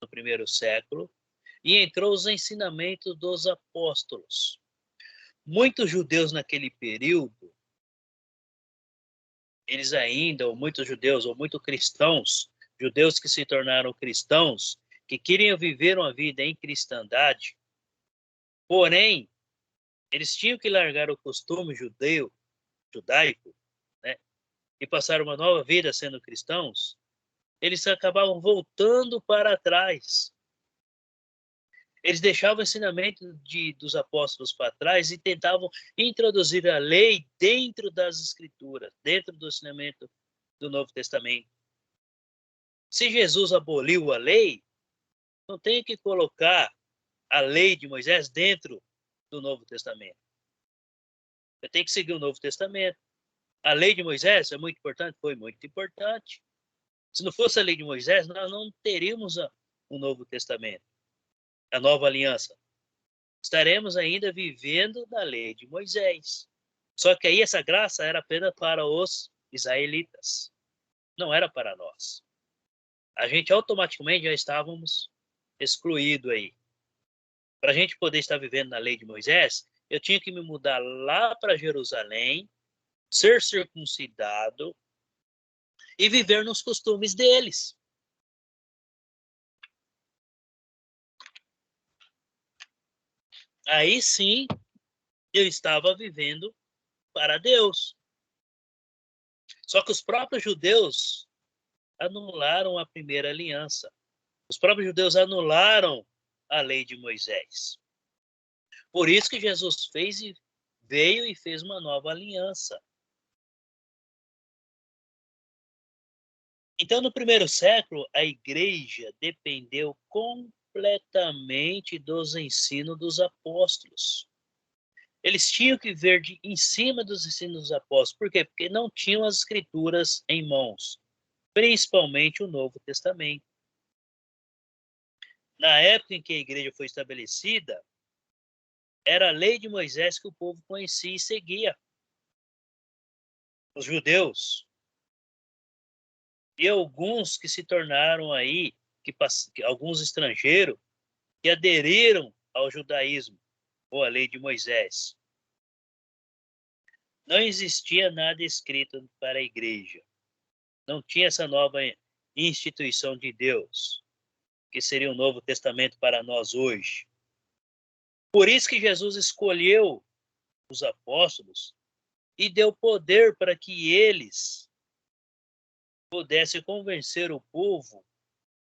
no primeiro século e entrou os ensinamentos dos apóstolos. Muitos judeus naquele período, eles ainda, ou muitos judeus, ou muitos cristãos, judeus que se tornaram cristãos, que queriam viver uma vida em cristandade, porém, eles tinham que largar o costume judaico, né, e passar uma nova vida sendo cristãos, eles acabavam voltando para trás. Eles deixavam o ensinamento dos apóstolos para trás e tentavam introduzir a lei dentro das escrituras, dentro do ensinamento do Novo Testamento. Se Jesus aboliu a lei, não tem que colocar a lei de Moisés dentro do Novo Testamento. Você tem que seguir o Novo Testamento. A lei de Moisés é muito importante? Foi muito importante. Se não fosse a lei de Moisés, nós não teríamos o Novo Testamento, a nova aliança. Estaremos ainda vivendo da lei de Moisés. Só que aí essa graça era apenas para os israelitas. Não era para nós. A gente automaticamente já estávamos excluídos aí. Para a gente poder estar vivendo na lei de Moisés, eu tinha que me mudar lá para Jerusalém, ser circuncidado e viver nos costumes deles. Aí sim, eu estava vivendo para Deus. Só que os próprios judeus anularam a primeira aliança. Os próprios judeus anularam a lei de Moisés. Por isso que Jesus veio e fez uma nova aliança. Então, no primeiro século, a igreja dependeu completamente dos ensinos dos apóstolos. Eles tinham que ver em cima dos ensinos dos apóstolos. Por quê? Porque não tinham as escrituras em mãos, principalmente o Novo Testamento. Na época em que a igreja foi estabelecida, era a lei de Moisés que o povo conhecia e seguia. Os judeus. E alguns que se tornaram aí, alguns estrangeiros, que aderiram ao judaísmo, ou à lei de Moisés. Não existia nada escrito para a igreja. Não tinha essa nova instituição de Deus, que seria o Novo Testamento para nós hoje. Por isso que Jesus escolheu os apóstolos e deu poder para que eles pudessem convencer o povo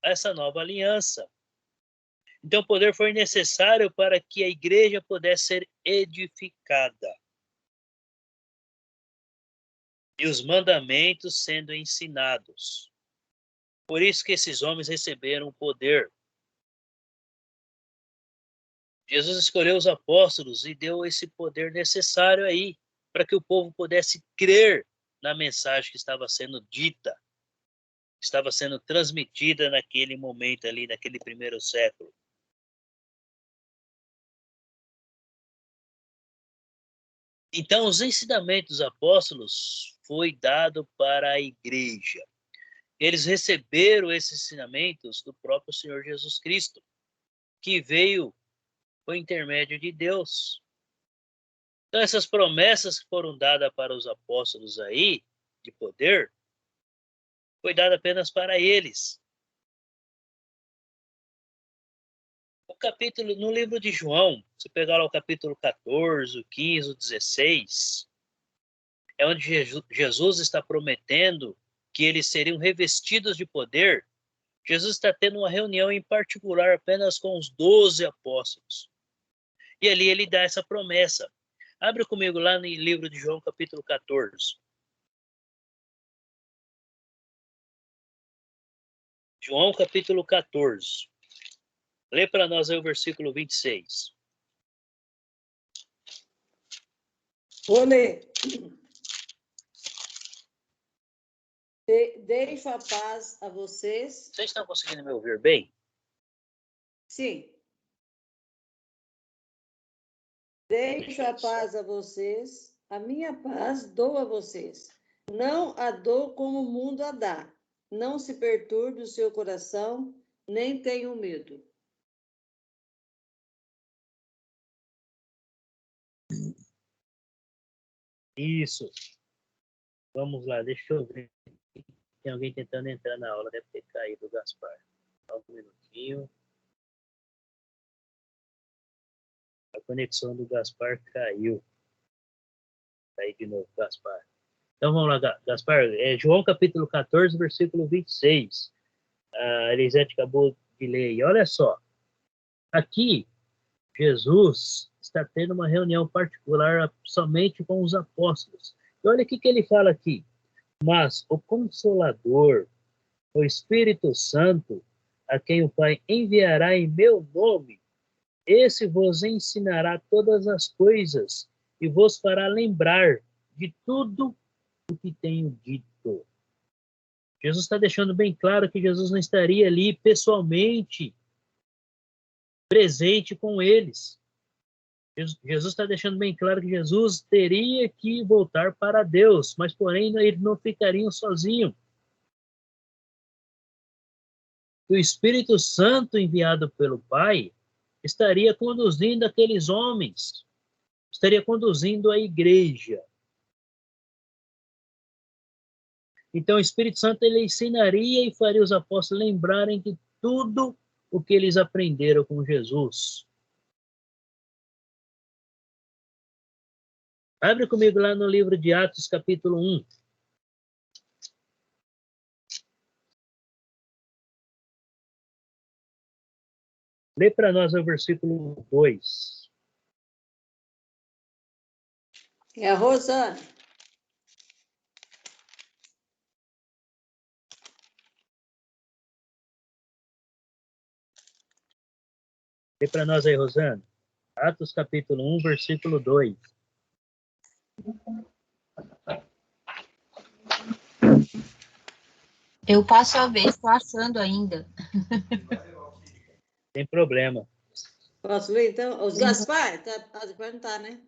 a essa nova aliança. Então, o poder foi necessário para que a igreja pudesse ser edificada. E os mandamentos sendo ensinados. Por isso que esses homens receberam o poder. Jesus escolheu os apóstolos e deu esse poder necessário aí, para que o povo pudesse crer na mensagem que estava sendo dita, que estava sendo transmitida naquele momento ali, naquele primeiro século. Então, os ensinamentos dos apóstolos foi dado para a igreja. Eles receberam esses ensinamentos do próprio Senhor Jesus Cristo, que veio por intermédio de Deus. Então, essas promessas que foram dadas para os apóstolos aí, de poder, foi dada apenas para eles. O capítulo, no livro de João, se pegar lá o capítulo 14, o 15, o 16, é onde Jesus está prometendo que eles seriam revestidos de poder. Jesus está tendo uma reunião em particular apenas com os 12 apóstolos. E ali ele dá essa promessa. Abre comigo lá no livro de João, capítulo 14. João, capítulo 14. Lê para nós aí o versículo 26. Vou ler. Deixo a paz a vocês. Vocês estão conseguindo me ouvir bem? Sim. Deixo a paz a vocês. A minha paz dou a vocês. Não a dou como o mundo a dá. Não se perturbe o seu coração, nem tenham medo. Isso. Vamos lá, deixa eu ver. Tem alguém tentando entrar na aula, deve ter caído o Gaspar. Só um minutinho. A conexão do Gaspar caiu. Caiu de novo, Gaspar. Então vamos lá, Gaspar. João capítulo 14, versículo 26. A Elisete acabou de ler aí. Olha só. Aqui, Jesus está tendo uma reunião particular somente com os apóstolos. E olha o que ele fala aqui. Mas o Consolador, o Espírito Santo, a quem o Pai enviará em meu nome, esse vos ensinará todas as coisas e vos fará lembrar de tudo o que tenho dito. Jesus está deixando bem claro que Jesus não estaria ali pessoalmente presente com eles. Jesus está deixando bem claro que Jesus teria que voltar para Deus, mas porém eles não ficariam sozinhos. O Espírito Santo enviado pelo Pai estaria conduzindo aqueles homens, estaria conduzindo a igreja. Então o Espírito Santo ele ensinaria e faria os apóstolos lembrarem de tudo o que eles aprenderam com Jesus. Abre comigo lá no livro de Atos, capítulo 1. Lê para nós o versículo 2. É a Rosana. Lê para nós aí, Rosana. Atos capítulo 1, versículo 2. Eu passo a vez, estou achando ainda. Sem problema. Posso ler, então? Os Gaspar? Gaspar não tá, né?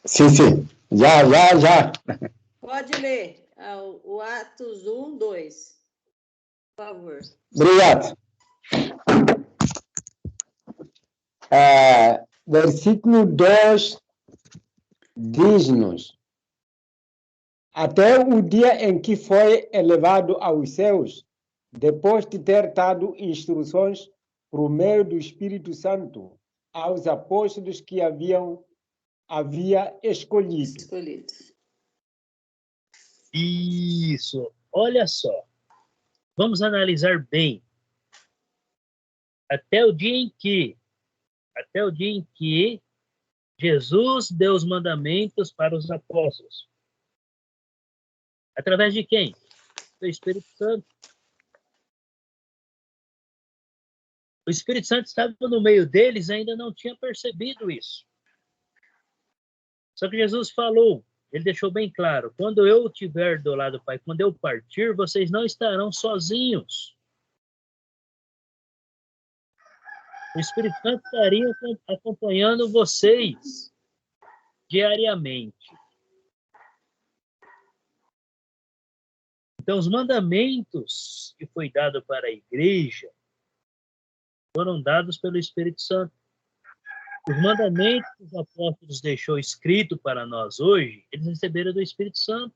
Sim, sim. Já. Pode ler o Atos 1, 2. Por favor. Obrigado. Versículo 2 diz-nos: até o dia em que foi elevado aos céus, depois de ter dado instruções por meio do Espírito Santo aos apóstolos que havia escolhido. Isso. Olha só. Vamos analisar bem. Até o dia em que Jesus deu os mandamentos para os apóstolos. Através de quem? Do Espírito Santo. O Espírito Santo estava no meio deles e ainda não tinha percebido isso. Só que Jesus falou, ele deixou bem claro, quando eu estiver do lado do Pai, quando eu partir, vocês não estarão sozinhos. O Espírito Santo estaria acompanhando vocês diariamente. Então, os mandamentos que foi dado para a igreja foram dados pelo Espírito Santo. Os mandamentos que os apóstolos deixou escrito para nós hoje, eles receberam do Espírito Santo,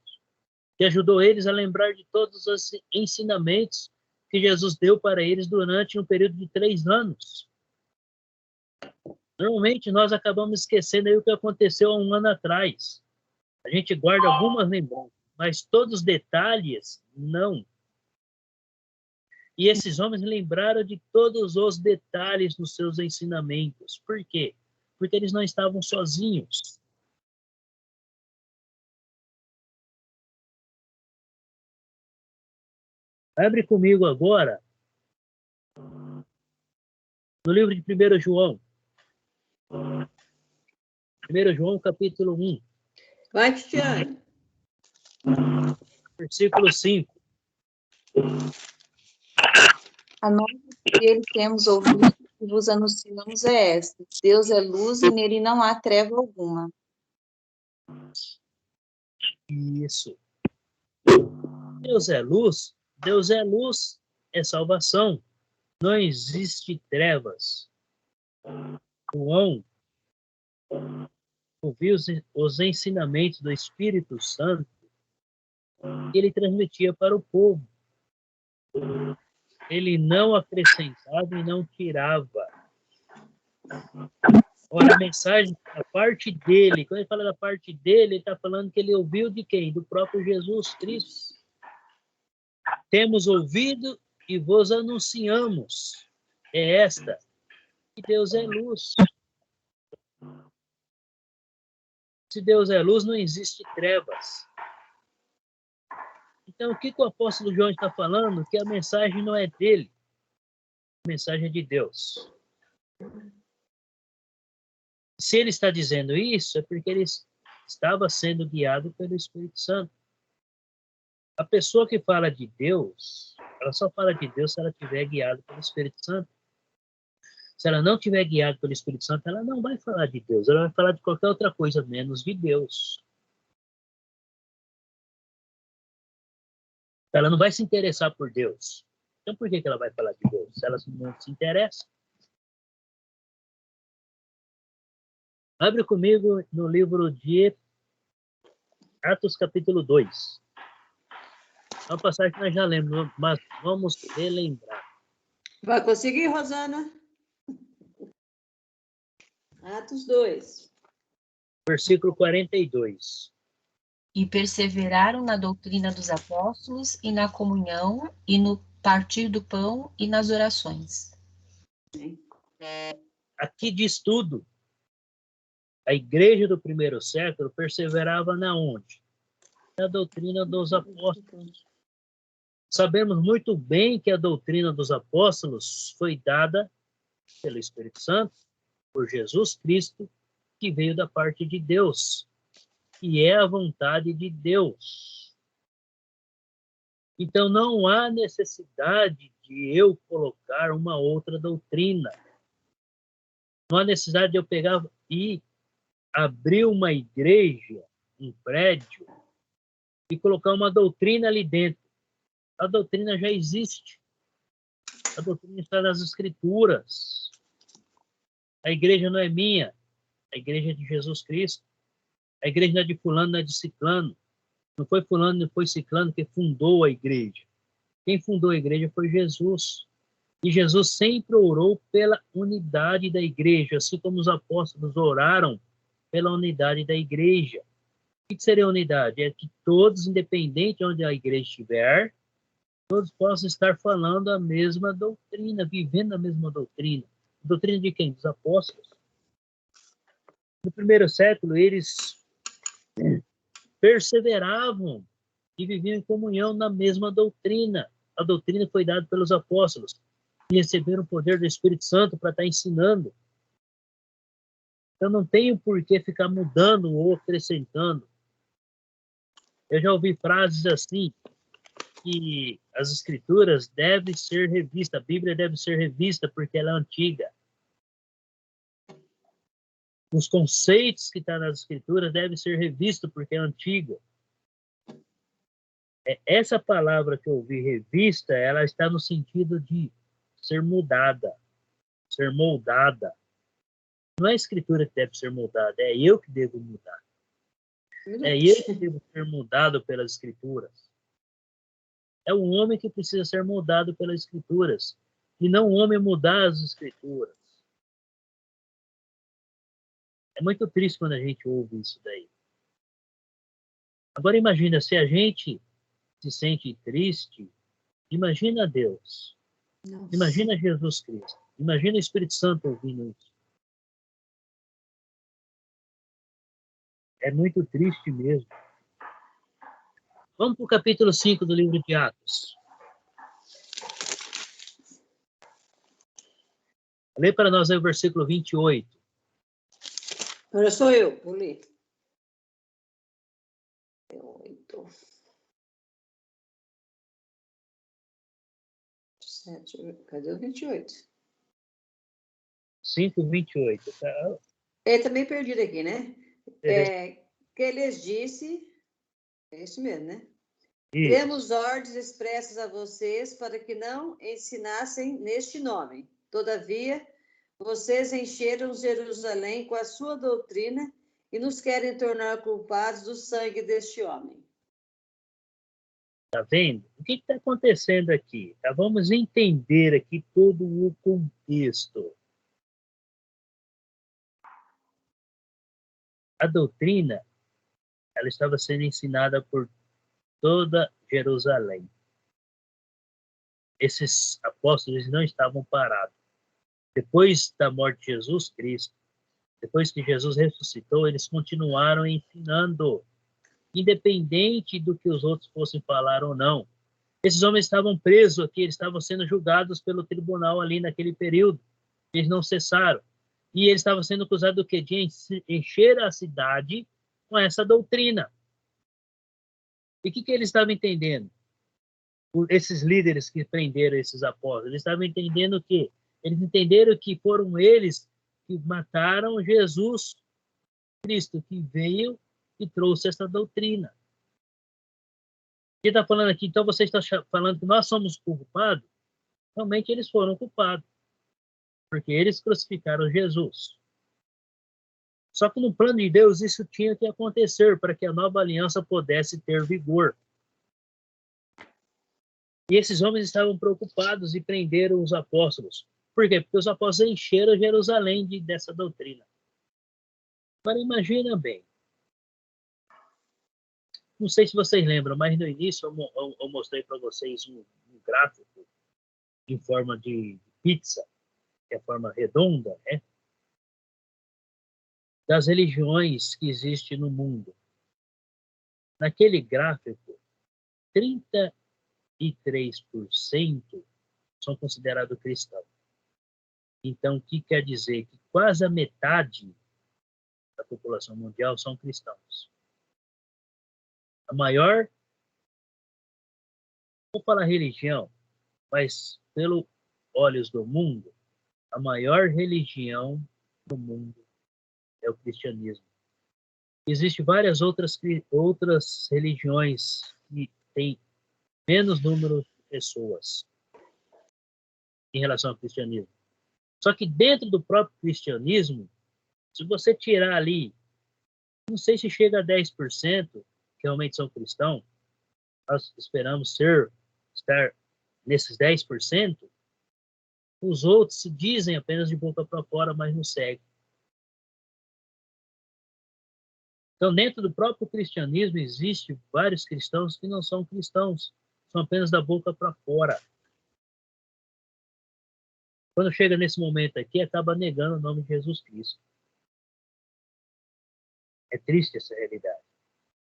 que ajudou eles a lembrar de todos os ensinamentos que Jesus deu para eles durante um período de 3 anos. Normalmente, nós acabamos esquecendo aí o que aconteceu há 1 ano atrás. A gente guarda algumas lembranças, mas todos os detalhes, não. E esses homens lembraram de todos os detalhes dos seus ensinamentos. Por quê? Porque eles não estavam sozinhos. Abre comigo agora no livro de 1 João. 1 João, capítulo 1. Vai, Cristiane. Versículo 5. A nova que ele temos ouvido e vos anunciamos é esta: Deus é luz e nele não há treva alguma. Isso. Deus é luz, é salvação. Não existe trevas. João ouviu os ensinamentos do Espírito Santo que ele transmitia para o povo. Ele não acrescentava e não tirava. Ora, a mensagem da parte dele, quando ele fala da parte dele, ele está falando que ele ouviu de quem? Do próprio Jesus Cristo. Temos ouvido e vos anunciamos. É esta, que Deus é luz. Se Deus é luz, não existe trevas. Então, o que o apóstolo João está falando? Que a mensagem não é dele. A mensagem é de Deus. Se ele está dizendo isso, é porque ele estava sendo guiado pelo Espírito Santo. A pessoa que fala de Deus, ela só fala de Deus se ela estiver guiada pelo Espírito Santo. Se ela não estiver guiada pelo Espírito Santo, ela não vai falar de Deus. Ela vai falar de qualquer outra coisa, menos de Deus. Ela não vai se interessar por Deus. Então, por que ela vai falar de Deus? Se ela não se interessa. Abre comigo no livro de Atos, capítulo 2. É uma passagem que nós já lemos, mas vamos relembrar. Vai conseguir, Rosana? Atos 2. Versículo 42. E perseveraram na doutrina dos apóstolos e na comunhão e no partir do pão e nas orações. Aqui diz tudo. A igreja do primeiro século perseverava na onde? Na doutrina dos apóstolos. Sabemos muito bem que a doutrina dos apóstolos foi dada pelo Espírito Santo, por Jesus Cristo, que veio da parte de Deus, e é a vontade de Deus. Então não há necessidade de eu colocar uma outra doutrina. Não há necessidade de eu pegar e abrir uma igreja, um prédio, e colocar uma doutrina ali dentro. A doutrina já existe. A doutrina está nas Escrituras. A igreja não é minha. A igreja é de Jesus Cristo. A igreja não é de fulano, não é de ciclano. Não foi fulano, não foi ciclano que fundou a igreja. Quem fundou a igreja foi Jesus. E Jesus sempre orou pela unidade da igreja, assim como os apóstolos oraram pela unidade da igreja. O que seria a unidade? É que todos, independente de onde a igreja estiver, todos possam estar falando a mesma doutrina, vivendo a mesma doutrina. Doutrina de quem? Dos apóstolos. No primeiro século, eles perseveravam e viviam em comunhão na mesma doutrina. A doutrina foi dada pelos apóstolos, que receberam o poder do Espírito Santo para estar ensinando. Eu não tenho por que ficar mudando ou acrescentando. Eu já ouvi frases assim, que as escrituras devem ser revistas, a Bíblia deve ser revista porque ela é antiga. Os conceitos que estão nas escrituras devem ser revistos porque é antiga. Essa palavra que eu ouvi, revista, ela está no sentido de ser mudada, ser moldada. Não é a escritura que deve ser moldada, é eu que devo mudar. É eu que devo ser mudado pelas escrituras. É o homem que precisa ser mudado pelas escrituras, e não o homem mudar as escrituras. É muito triste quando a gente ouve isso daí. Agora imagina, se a gente se sente triste, imagina Deus. Nossa. Imagina Jesus Cristo. Imagina o Espírito Santo ouvindo isso. É muito triste mesmo. Vamos para o capítulo 5 do livro de Atos. Lê para nós aí o versículo 28. Agora sou eu, vou ler. 8. 7. Cadê o 28? 5, 28. É também perdido aqui, né? Que lhes disse, é isso mesmo, né? Isso. Temos ordens expressas a vocês para que não ensinassem neste nome. Todavia, vocês encheram Jerusalém com a sua doutrina e nos querem tornar culpados do sangue deste homem. Tá vendo? O que está acontecendo aqui? Tá? Vamos entender aqui todo o contexto. A doutrina, ela estava sendo ensinada por toda Jerusalém. Esses apóstolos não estavam parados. Depois da morte de Jesus Cristo, depois que Jesus ressuscitou, eles continuaram ensinando, independente do que os outros fossem falar ou não. Esses homens estavam presos aqui, eles estavam sendo julgados pelo tribunal ali naquele período. Eles não cessaram. E eles estavam sendo acusados do quê? De encher a cidade com essa doutrina. E o que eles estavam entendendo? Esses líderes que prenderam esses apóstolos, eles estavam entendendo que eles entenderam que foram eles que mataram Jesus Cristo, que veio e trouxe essa doutrina. Quem está falando aqui, então você está falando que nós somos culpados? Realmente eles foram culpados, porque eles crucificaram Jesus. Só que no plano de Deus isso tinha que acontecer para que a nova aliança pudesse ter vigor. E esses homens estavam preocupados e prenderam os apóstolos. Por quê? Porque os apóstolos encheram Jerusalém dessa doutrina. Agora imagina bem. Não sei se vocês lembram, mas no início eu mostrei para vocês um gráfico em forma de pizza, que é a forma redonda, né? das religiões que existem no mundo. Naquele gráfico, 33% são considerados cristãos. Então, o que quer dizer? Que quase a metade da população mundial são cristãos. A maior, vou falar religião, mas pelo olhos do mundo, a maior religião do mundo é o cristianismo. Existem várias outras religiões que têm menos número de pessoas em relação ao cristianismo. Só que dentro do próprio cristianismo, se você tirar ali, não sei se chega a 10% que realmente são cristãos, nós esperamos estar nesses 10%, os outros se dizem apenas de boca para fora, mas não seguem. Então, dentro do próprio cristianismo, existem vários cristãos que não são cristãos, são apenas da boca para fora. Quando chega nesse momento aqui, acaba negando o nome de Jesus Cristo. É triste essa realidade.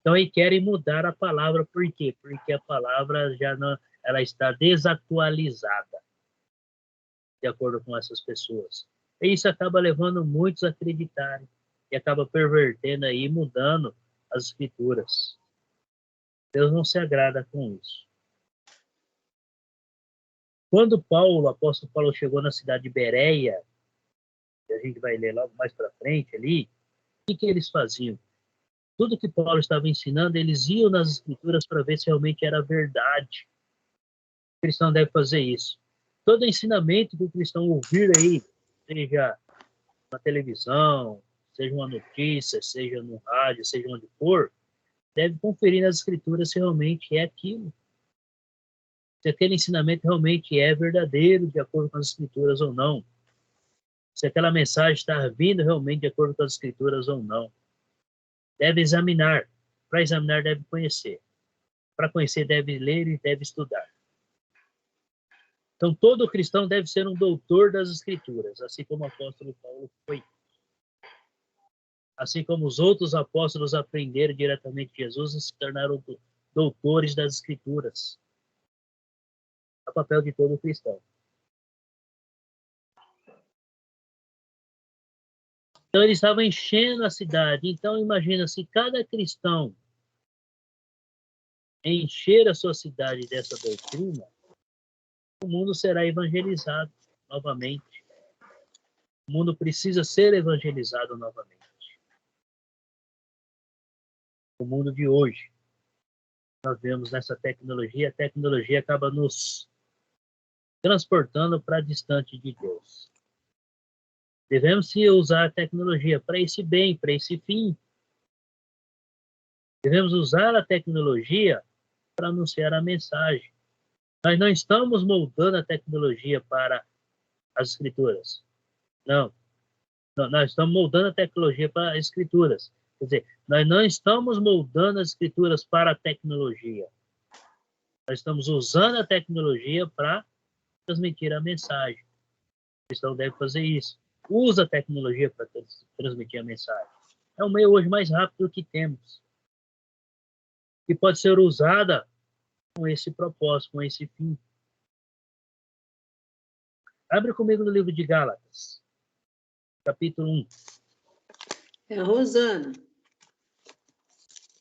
Então, aí querem mudar a palavra. Por quê? Porque a palavra já não, ela está desatualizada, de acordo com essas pessoas. E isso acaba levando muitos a acreditarem e acaba pervertendo aí, mudando as escrituras. Deus não se agrada com isso. Quando o apóstolo Paulo chegou na cidade de Bereia, que a gente vai ler logo mais para frente ali, o que eles faziam? Tudo que Paulo estava ensinando, eles iam nas escrituras para ver se realmente era verdade. O cristão deve fazer isso. Todo ensinamento que o cristão ouvir aí, seja na televisão, seja uma notícia, seja no rádio, seja onde for, deve conferir nas escrituras se realmente é aquilo. Se aquele ensinamento realmente é verdadeiro, de acordo com as escrituras ou não. Se aquela mensagem está vindo realmente de acordo com as escrituras ou não. Deve examinar. Para examinar, deve conhecer. Para conhecer, deve ler e deve estudar. Então, todo cristão deve ser um doutor das escrituras, assim como o apóstolo Paulo foi. Assim como os outros apóstolos aprenderam diretamente de Jesus e se tornaram doutores das escrituras. É o papel de todo cristão. Então, eles estavam enchendo a cidade. Então, imagina, se cada cristão encher a sua cidade dessa doutrina, o mundo será evangelizado novamente. O mundo precisa ser evangelizado novamente. O mundo de hoje, nós vemos nessa tecnologia, a tecnologia acaba nos transportando para distante de Deus. Devemos sim usar a tecnologia para esse bem, para esse fim. Devemos usar a tecnologia para anunciar a mensagem. Nós não estamos moldando a tecnologia para as escrituras. Não. Nós estamos moldando a tecnologia para as escrituras. Quer dizer, nós não estamos moldando as escrituras para a tecnologia. Nós estamos usando a tecnologia para transmitir a mensagem. O cristão deve fazer isso. Usa a tecnologia para transmitir a mensagem. É o meio hoje mais rápido que temos. E pode ser usada com esse propósito, com esse fim. Abre comigo no livro de Gálatas, capítulo 1. É a Rosana.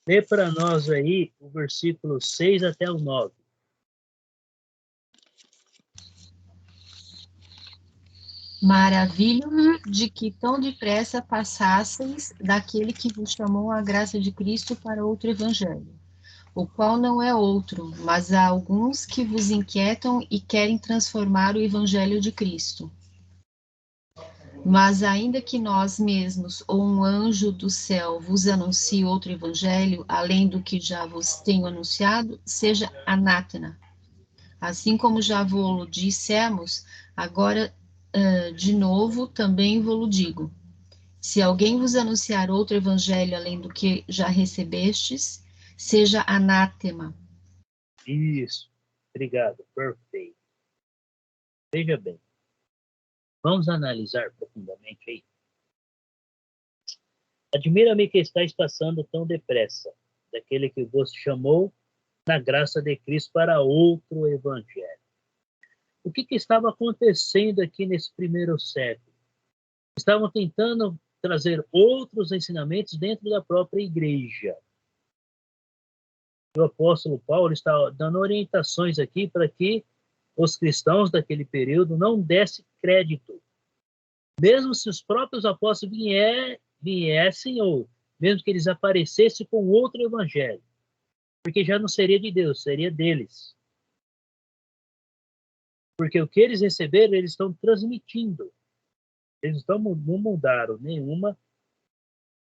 Lê para nós aí o versículo 6 até o 9. Maravilho-me de que tão depressa passasseis daquele que vos chamou a graça de Cristo para outro evangelho, o qual não é outro, mas há alguns que vos inquietam e querem transformar o evangelho de Cristo. Mas ainda que nós mesmos ou um anjo do céu vos anuncie outro evangelho, além do que já vos tenho anunciado, seja anátema. Assim como já vos dissemos, agora de novo também vos digo. Se alguém vos anunciar outro evangelho além do que já recebestes, seja anátema. Isso. Obrigado. Perfeito. Veja bem. Vamos analisar profundamente aí. Admira-me que estáis passando tão depressa, daquele que vos chamou na graça de Cristo para outro evangelho. O que estava acontecendo aqui nesse primeiro século? Estavam tentando trazer outros ensinamentos dentro da própria igreja. O apóstolo Paulo está dando orientações aqui para que os cristãos daquele período não dessem crédito. Mesmo se os próprios apóstolos viessem, ou mesmo que eles aparecessem com outro evangelho. Porque já não seria de Deus, seria deles. Porque o que eles receberam, eles estão transmitindo. Eles não mudaram nenhuma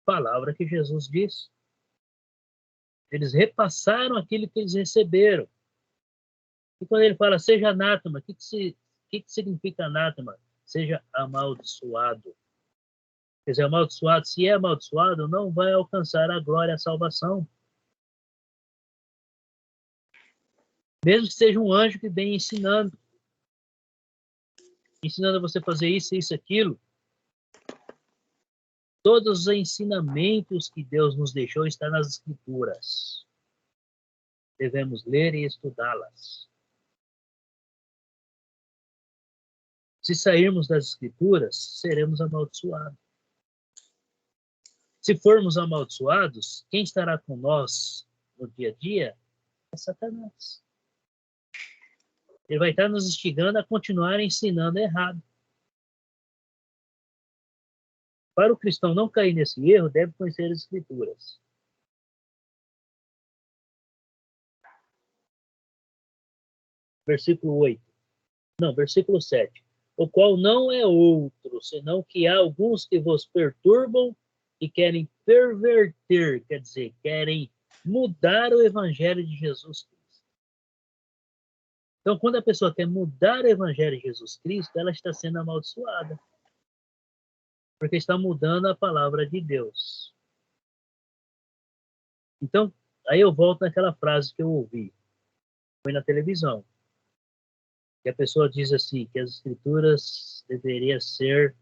palavra que Jesus disse. Eles repassaram aquilo que eles receberam. E quando ele fala, seja anátema, o que significa anátema? Seja amaldiçoado. Quer dizer, amaldiçoado, se é amaldiçoado, não vai alcançar a glória, a salvação. Mesmo que seja um anjo que vem ensinando a você fazer isso, isso, aquilo. Todos os ensinamentos que Deus nos deixou estão nas Escrituras. Devemos ler e estudá-las. Se sairmos das Escrituras, seremos amaldiçoados. Se formos amaldiçoados, quem estará com nós no dia a dia é Satanás. Ele vai estar nos instigando a continuar ensinando errado. Para o cristão não cair nesse erro, deve conhecer as Escrituras. Versículo 7. O qual não é outro, senão que há alguns que vos perturbam e querem perverter, quer dizer, querem mudar o evangelho de Jesus Cristo. Então, quando a pessoa quer mudar o evangelho de Jesus Cristo, ela está sendo amaldiçoada. Porque está mudando a palavra de Deus. Então, aí eu volto naquela frase que eu ouvi. Foi na televisão. Que a pessoa diz assim, que as Escrituras deveriam ser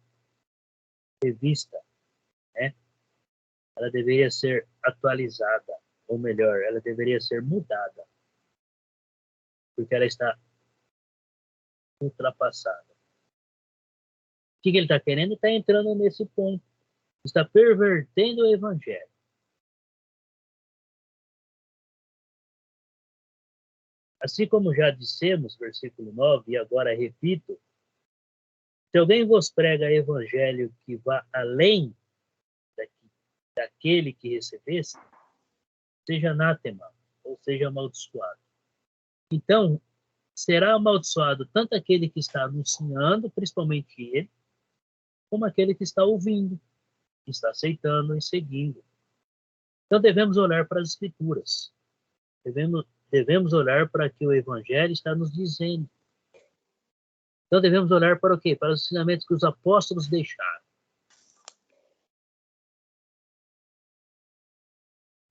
revista, né? Ela deveria ser atualizada, ou melhor, ela deveria ser mudada. Porque ela está ultrapassada. O que ele está querendo? Está entrando nesse ponto. Está pervertendo o evangelho. Assim como já dissemos, versículo 9, e agora repito, se alguém vos prega evangelho que vá além daquele que recebesse, seja anátema, ou seja amaldiçoado. Então, será amaldiçoado tanto aquele que está anunciando, principalmente ele, como aquele que está ouvindo, que está aceitando e seguindo. Então, devemos olhar para as Escrituras. Devemos olhar para o que o Evangelho está nos dizendo. Então, devemos olhar para o quê? Para os ensinamentos que os apóstolos deixaram.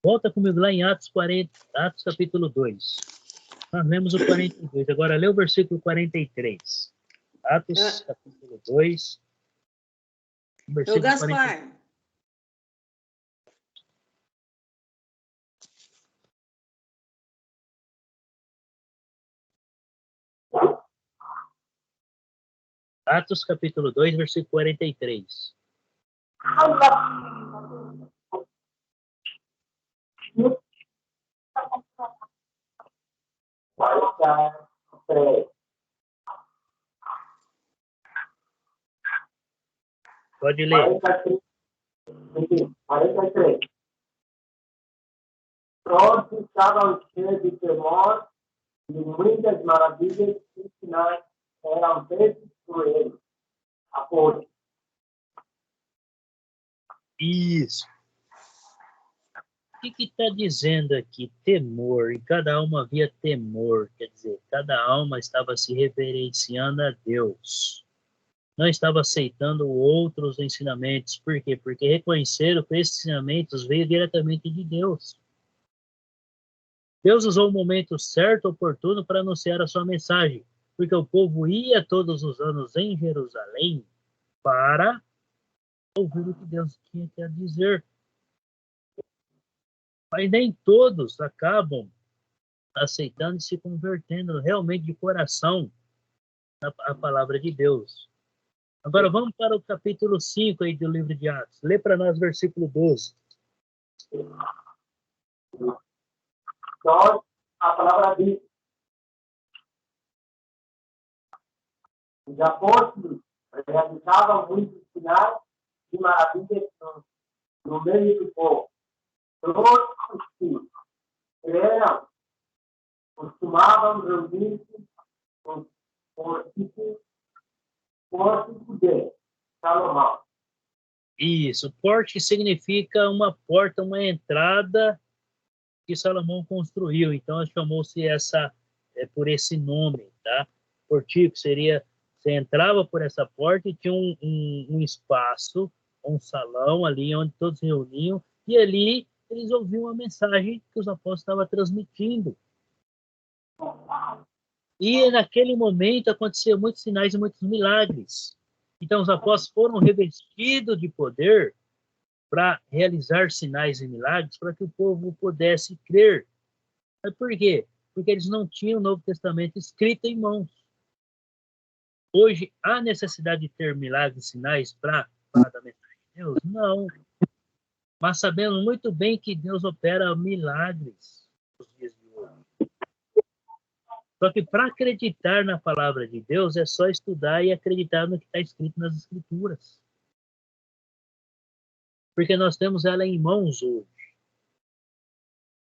Volta comigo lá em Atos capítulo 2. Nós lemos o 42. Agora, lê o versículo 43. Atos, capítulo 2. Ô, Gaspar. Atos, capítulo 2, versículo 43. Pode ler. 43. Todos estavam cheios de temor e muitas maravilhas e sinais eram feitos por ele. Apoio. Isso. O que está dizendo aqui? Temor. Em cada alma havia temor. Quer dizer, cada alma estava se reverenciando a Deus. Não estava aceitando outros ensinamentos. Por quê? Porque reconheceram que esses ensinamentos veio diretamente de Deus. Deus usou o momento certo, oportuno, para anunciar a sua mensagem. Porque o povo ia todos os anos em Jerusalém para ouvir o que Deus tinha a dizer. Mas nem todos acabam aceitando e se convertendo realmente de coração a palavra de Deus. Agora vamos para o capítulo 5 aí do livro de Atos. Lê para nós versículo 12. Então, a palavra diz: os apóstolos realizavam muitos sinais e maravilhas no meio do povo. Todos os que creram costumavam reunir-se por pórtico de Salomão. Isso, porte significa uma porta, uma entrada que Salomão construiu. Então chamou-se por esse nome, tá? Portico seria, você entrava por essa porta e tinha um espaço, um salão ali onde todos se reuniam, e ali eles ouviam a mensagem que os apóstolos estavam transmitindo. E naquele momento aconteciam muitos sinais e muitos milagres. Então os apóstolos foram revestidos de poder para realizar sinais e milagres para que o povo pudesse crer. Mas por quê? Porque eles não tinham o Novo Testamento escrito em mãos. Hoje, há necessidade de ter milagres e sinais para falar da mensagem de Deus? Não. Mas sabemos muito bem que Deus opera milagres nos dias de hoje. Só que para acreditar na palavra de Deus é só estudar e acreditar no que está escrito nas Escrituras. Porque nós temos ela em mãos hoje.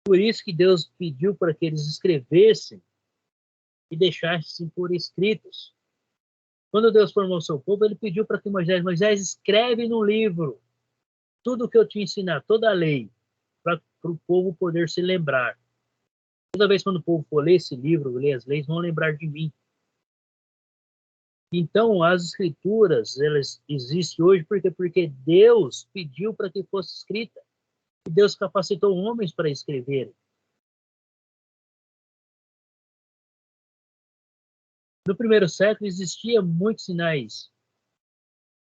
Por isso que Deus pediu para que eles escrevessem e deixassem por escritos. Quando Deus formou o seu povo, ele pediu para que Moisés escreve no livro tudo o que eu te ensinar, toda a lei, para o povo poder se lembrar. Toda vez quando o povo for ler esse livro, ler as leis, vão lembrar de mim. Então, as escrituras, elas existem hoje porque Deus pediu para que fosse escrita. E Deus capacitou homens para escreverem. No primeiro século, existiam muitos sinais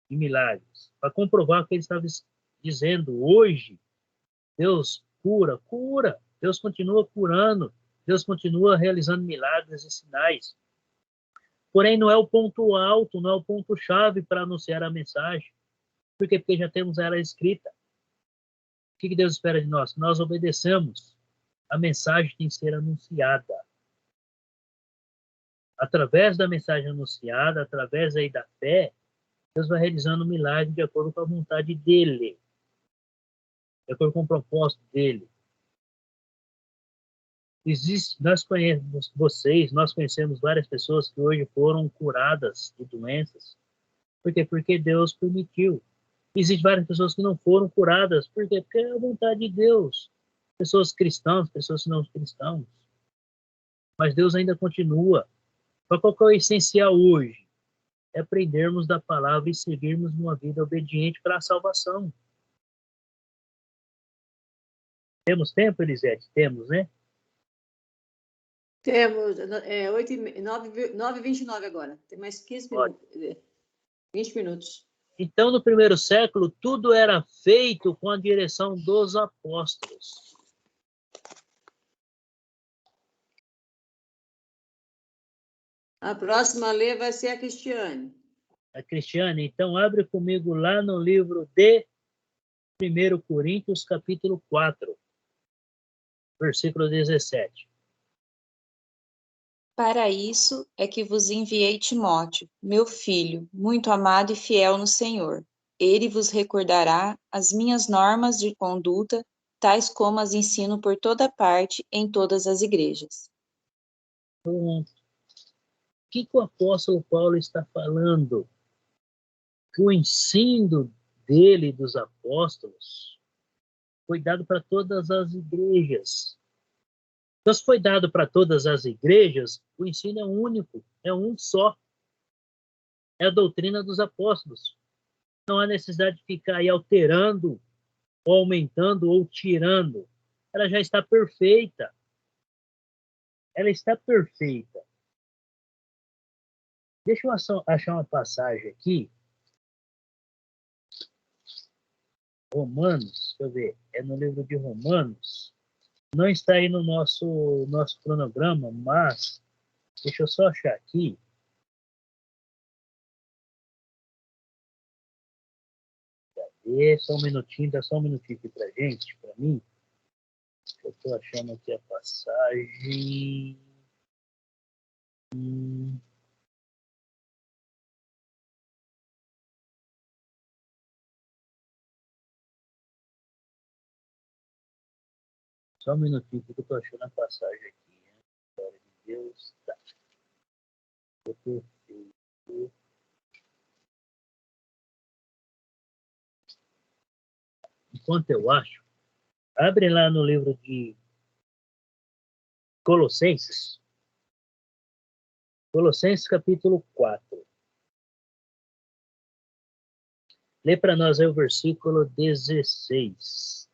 e milagres para comprovar o que ele estava dizendo. Hoje, Deus cura. Deus continua curando. Deus continua realizando milagres e sinais. Porém, não é o ponto alto, não é o ponto-chave para anunciar a mensagem. Por quê? Porque já temos ela escrita. O que Deus espera de nós? Que nós obedeçamos. A mensagem tem que ser anunciada. Através da mensagem anunciada, através aí da fé, Deus vai realizando um milagre de acordo com a vontade dele, de acordo com o propósito dele. Nós conhecemos várias pessoas que hoje foram curadas de doenças. Por quê? Porque Deus permitiu. Existem várias pessoas que não foram curadas. Por quê? Porque é a vontade de Deus. Pessoas cristãs, pessoas não cristãs. Mas Deus ainda continua. Mas qual que é o essencial hoje? É aprendermos da palavra e seguirmos uma vida obediente para a salvação. Temos tempo, Elisete? Temos, né? Temos 9h29 agora. Tem mais 15 minutos. 20 minutos. Então, no primeiro século, tudo era feito com a direção dos apóstolos. A próxima a ler vai ser a Cristiane. A Cristiane, então, abre comigo lá no livro de 1 Coríntios, capítulo 4, versículo 17. Para isso é que vos enviei Timóteo, meu filho, muito amado e fiel no Senhor. Ele vos recordará as minhas normas de conduta, tais como as ensino por toda parte em todas as igrejas. O que o apóstolo Paulo está falando? Que o ensino dele, dos apóstolos, foi dado para todas as igrejas. Então, se foi dado para todas as igrejas, o ensino é único, é um só. É a doutrina dos apóstolos. Não há necessidade de ficar aí alterando, ou aumentando, ou tirando. Ela já está perfeita. Ela está perfeita. Deixa eu achar uma passagem aqui. Romanos, deixa eu ver, é no livro de Romanos. Não está aí no nosso cronograma, mas deixa eu só achar aqui. Cadê? Só um minutinho, dá só um minutinho aqui pra gente, pra mim. Eu estou achando aqui a passagem. Só um minutinho que eu estou achando a passagem aqui. Né? Glória de Deus. Tá. Perfeito. Enquanto eu acho, abre lá no livro de Colossenses. Colossenses capítulo 4. Lê para nós aí o versículo 16.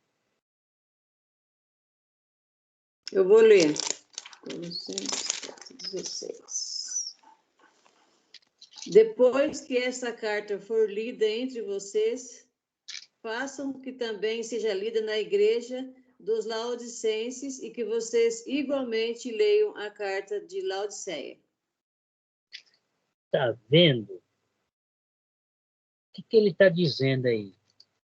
Eu vou ler. Colossenses 4:16. Depois que essa carta for lida entre vocês, façam que também seja lida na igreja dos laodicenses e que vocês igualmente leiam a carta de Laodiceia. Está vendo? O que ele está dizendo aí?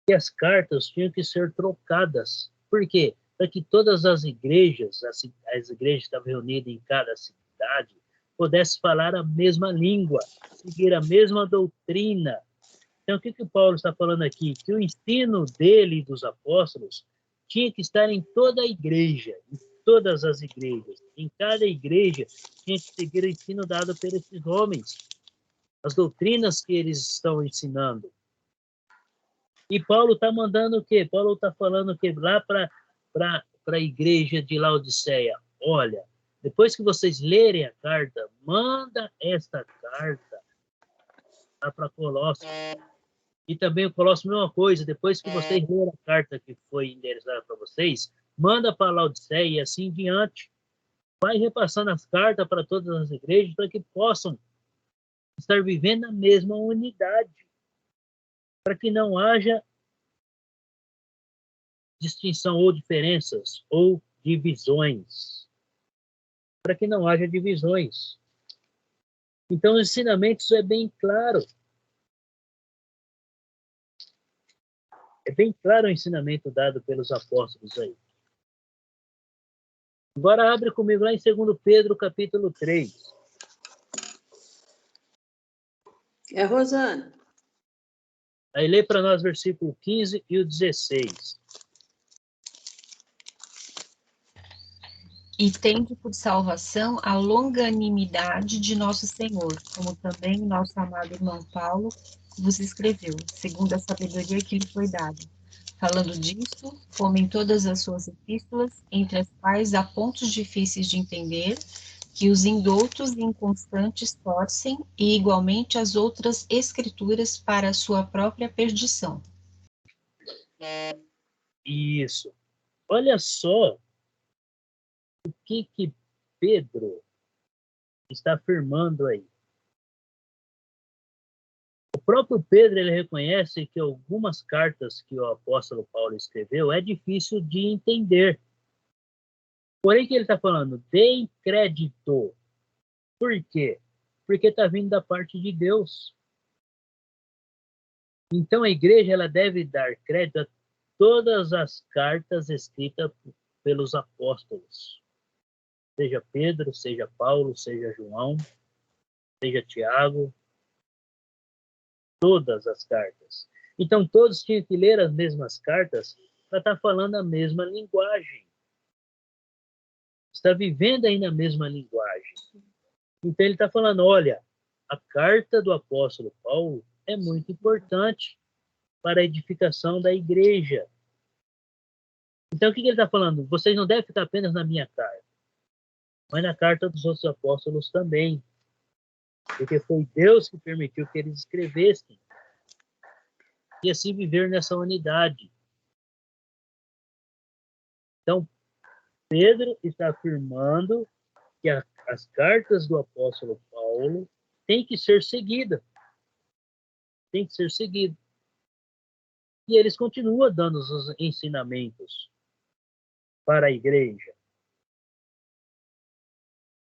Que as cartas tinham que ser trocadas. Por quê? Para que todas as igrejas, as igrejas que estavam reunidas em cada cidade, pudessem falar a mesma língua, seguir a mesma doutrina. Então, o que o Paulo está falando aqui? Que o ensino dele e dos apóstolos tinha que estar em toda a igreja, em todas as igrejas. Em cada igreja tinha que seguir o ensino dado por esses homens, as doutrinas que eles estão ensinando. E Paulo está mandando o quê? Paulo está falando o quê? Lá para a igreja de Laodiceia. Olha, depois que vocês lerem a carta, manda esta carta lá para Colossos. E também o Colossos, a mesma coisa, depois que vocês lerem a carta que foi endereçada para vocês, manda para Laodiceia e assim em diante. Vai repassando as cartas para todas as igrejas para que possam estar vivendo a mesma unidade. Para que não haja distinção ou diferenças ou divisões. Para que não haja divisões. Então, os ensinamentos é bem claro. É bem claro o ensinamento dado pelos apóstolos aí. Agora abre comigo lá em 2 Pedro, capítulo 3. É a Rosana. Aí lê para nós versículo 15 e o 16. E tende por salvação a longanimidade de nosso Senhor, como também nosso amado irmão Paulo vos escreveu, segundo a sabedoria que lhe foi dada. Falando disso, como em todas as suas epístolas, entre as quais há pontos difíceis de entender, que os indoutos e inconstantes torcem, e igualmente as outras escrituras para a sua própria perdição. Isso. Olha só o que Pedro está afirmando aí. O próprio Pedro ele reconhece que algumas cartas que o apóstolo Paulo escreveu é difícil de entender. Porém, o que ele está falando? Deem crédito. Por quê? Porque está vindo da parte de Deus. Então, a igreja ela deve dar crédito a todas as cartas escritas pelos apóstolos. Seja Pedro, seja Paulo, seja João, seja Tiago, todas as cartas. Então, todos tinham que ler as mesmas cartas para estar falando a mesma linguagem. Está vivendo aí na mesma linguagem. Então, ele está falando, olha, a carta do apóstolo Paulo é muito importante para a edificação da igreja. Então, o que ele está falando? Vocês não devem ficar apenas na minha carta, mas na carta dos outros apóstolos também. Porque foi Deus que permitiu que eles escrevessem. E assim viver nessa unidade. Então, Pedro está afirmando que as cartas do apóstolo Paulo têm que ser seguidas. Tem que ser seguidas. E eles continuam dando os ensinamentos para a igreja.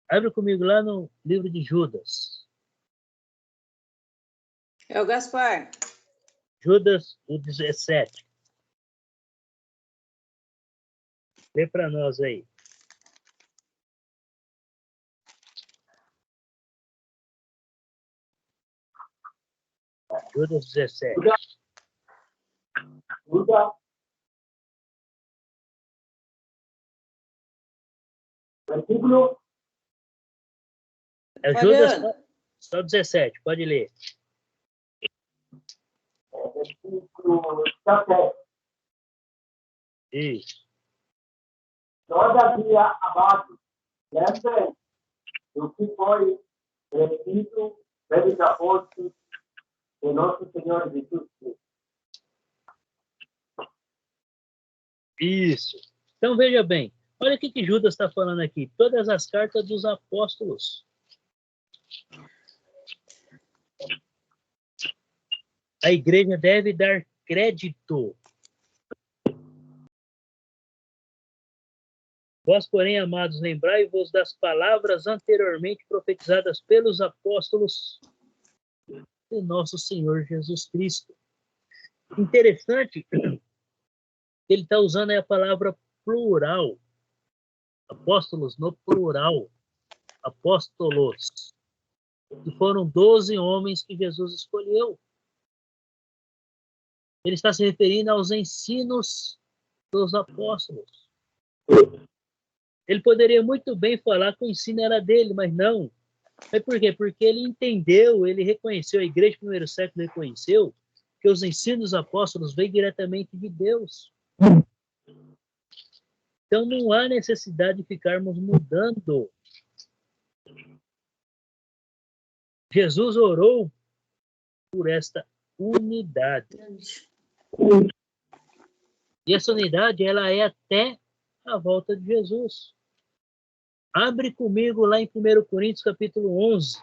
Abre comigo lá no livro de Judas. É o Gaspar. Judas, o 17. Lê para nós aí. Judas 17. Judas, versículo É Judas, só 17, pode ler. versículo 17. Isso. Todavia, abaixo, lembrem do que foi escrito pelos apóstolos de nosso Senhor Jesus Cristo. Isso. Então, veja bem. Olha o que Judas está falando aqui. Todas as cartas dos apóstolos. A igreja deve dar crédito. Vós, porém, amados, lembrai-vos das palavras anteriormente profetizadas pelos apóstolos de nosso Senhor Jesus Cristo. Interessante que ele está usando aí a palavra plural. Apóstolos no plural. Apóstolos. E foram 12 homens que Jesus escolheu. Ele está se referindo aos ensinos dos apóstolos. Ele poderia muito bem falar que o ensino era dele, mas não. Mas por quê? Porque ele entendeu, ele reconheceu, a igreja do primeiro século reconheceu que os ensinos dos apóstolos vêm diretamente de Deus. Então não há necessidade de ficarmos mudando. Jesus orou por esta unidade. E essa unidade, ela é até a volta de Jesus. Abre comigo lá em 1 Coríntios, capítulo 11.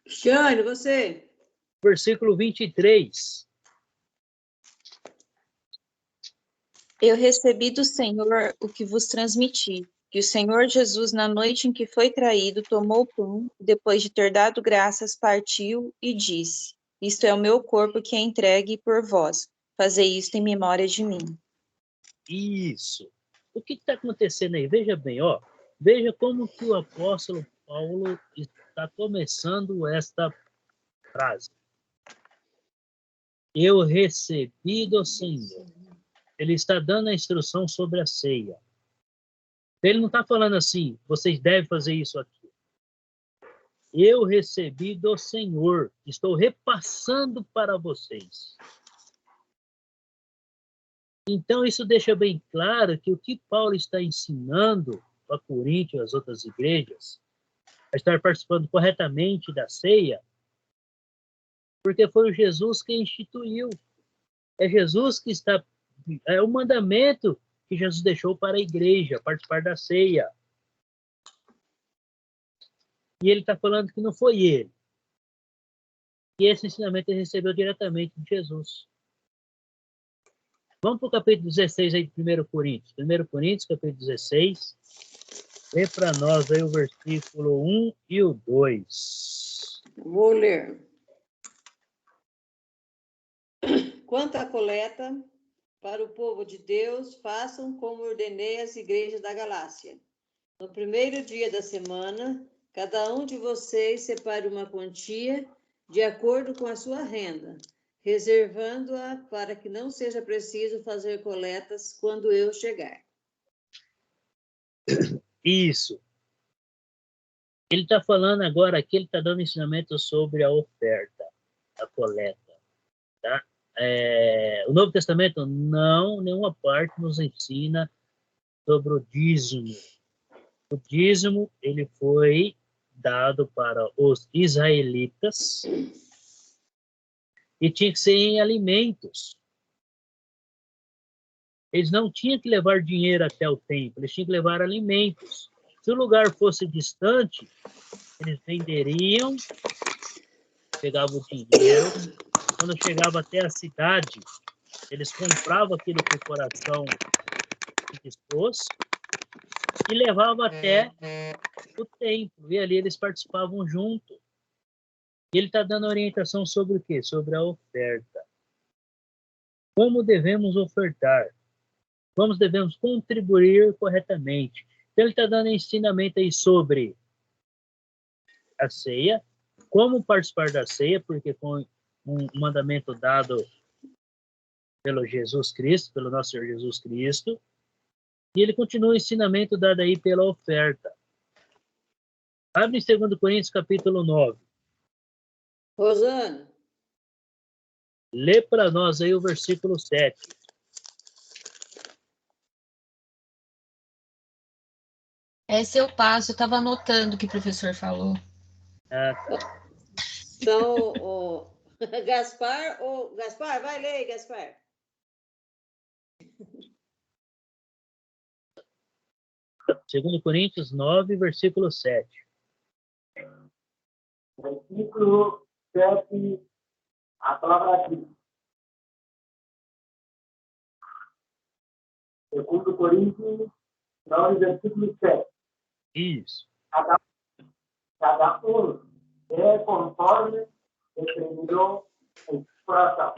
Xane, você. Versículo 23. Eu recebi do Senhor o que vos transmiti, que o Senhor Jesus, na noite em que foi traído, tomou o pão, depois de ter dado graças, partiu e disse: Isto é o meu corpo que é entregue por vós. Fazei isto em memória de mim. Isso. O que está acontecendo aí? Veja bem, ó. Veja como que o apóstolo Paulo está começando esta frase. Eu recebi do Senhor. Ele está dando a instrução sobre a ceia. Ele não está falando assim, vocês devem fazer isso aqui. Eu recebi do Senhor. Estou repassando para vocês. Então, isso deixa bem claro que o que Paulo está ensinando a Coríntios e as outras igrejas, a estar participando corretamente da ceia, porque foi o Jesus que instituiu. É Jesus que está... É o mandamento que Jesus deixou para a igreja, participar da ceia. E ele está falando que não foi ele. E esse ensinamento ele recebeu diretamente de Jesus. Vamos para o capítulo 16 aí de 1 Coríntios. 1 Coríntios, capítulo 16. Lê para nós aí o versículo 1 e o 2. Vou ler. Quanto à coleta, para o povo de Deus, façam como ordenei às igrejas da Galácia. No primeiro dia da semana, cada um de vocês separe uma quantia de acordo com a sua renda, reservando-a para que não seja preciso fazer coletas quando eu chegar. Isso. Ele está falando agora aqui, ele está dando ensinamento sobre a oferta, a coleta. Tá? O Novo Testamento, não, nenhuma parte nos ensina sobre o dízimo. O dízimo, ele foi dado para os israelitas e tinha que ser em alimentos. Eles não tinham que levar dinheiro até o templo, eles tinham que levar alimentos. Se o lugar fosse distante, eles venderiam, pegavam o dinheiro. Quando chegava até a cidade, Eles compravam aquilo que o coração dispôs e levavam até o templo. E ali eles participavam junto. E ele está dando orientação sobre o quê? Sobre a oferta. Como devemos ofertar? Como devemos contribuir corretamente? Então, ele está dando ensinamento aí sobre a ceia, como participar da ceia, porque com um mandamento dado pelo Jesus Cristo, pelo nosso Senhor Jesus Cristo, e ele continua o ensinamento dado aí pela oferta. Abre em 2 Coríntios, capítulo 9. Rosana. Lê para nós aí o versículo 7. Esse eu passo, eu estava anotando o que o professor falou. Então, Gaspar, vai ler, Gaspar. Segundo Coríntios 9, versículo 7. Versículo 7, a palavra diz. Segundo Coríntios 9, versículo 7. Isso. Cada é conforme determinou em seu coração,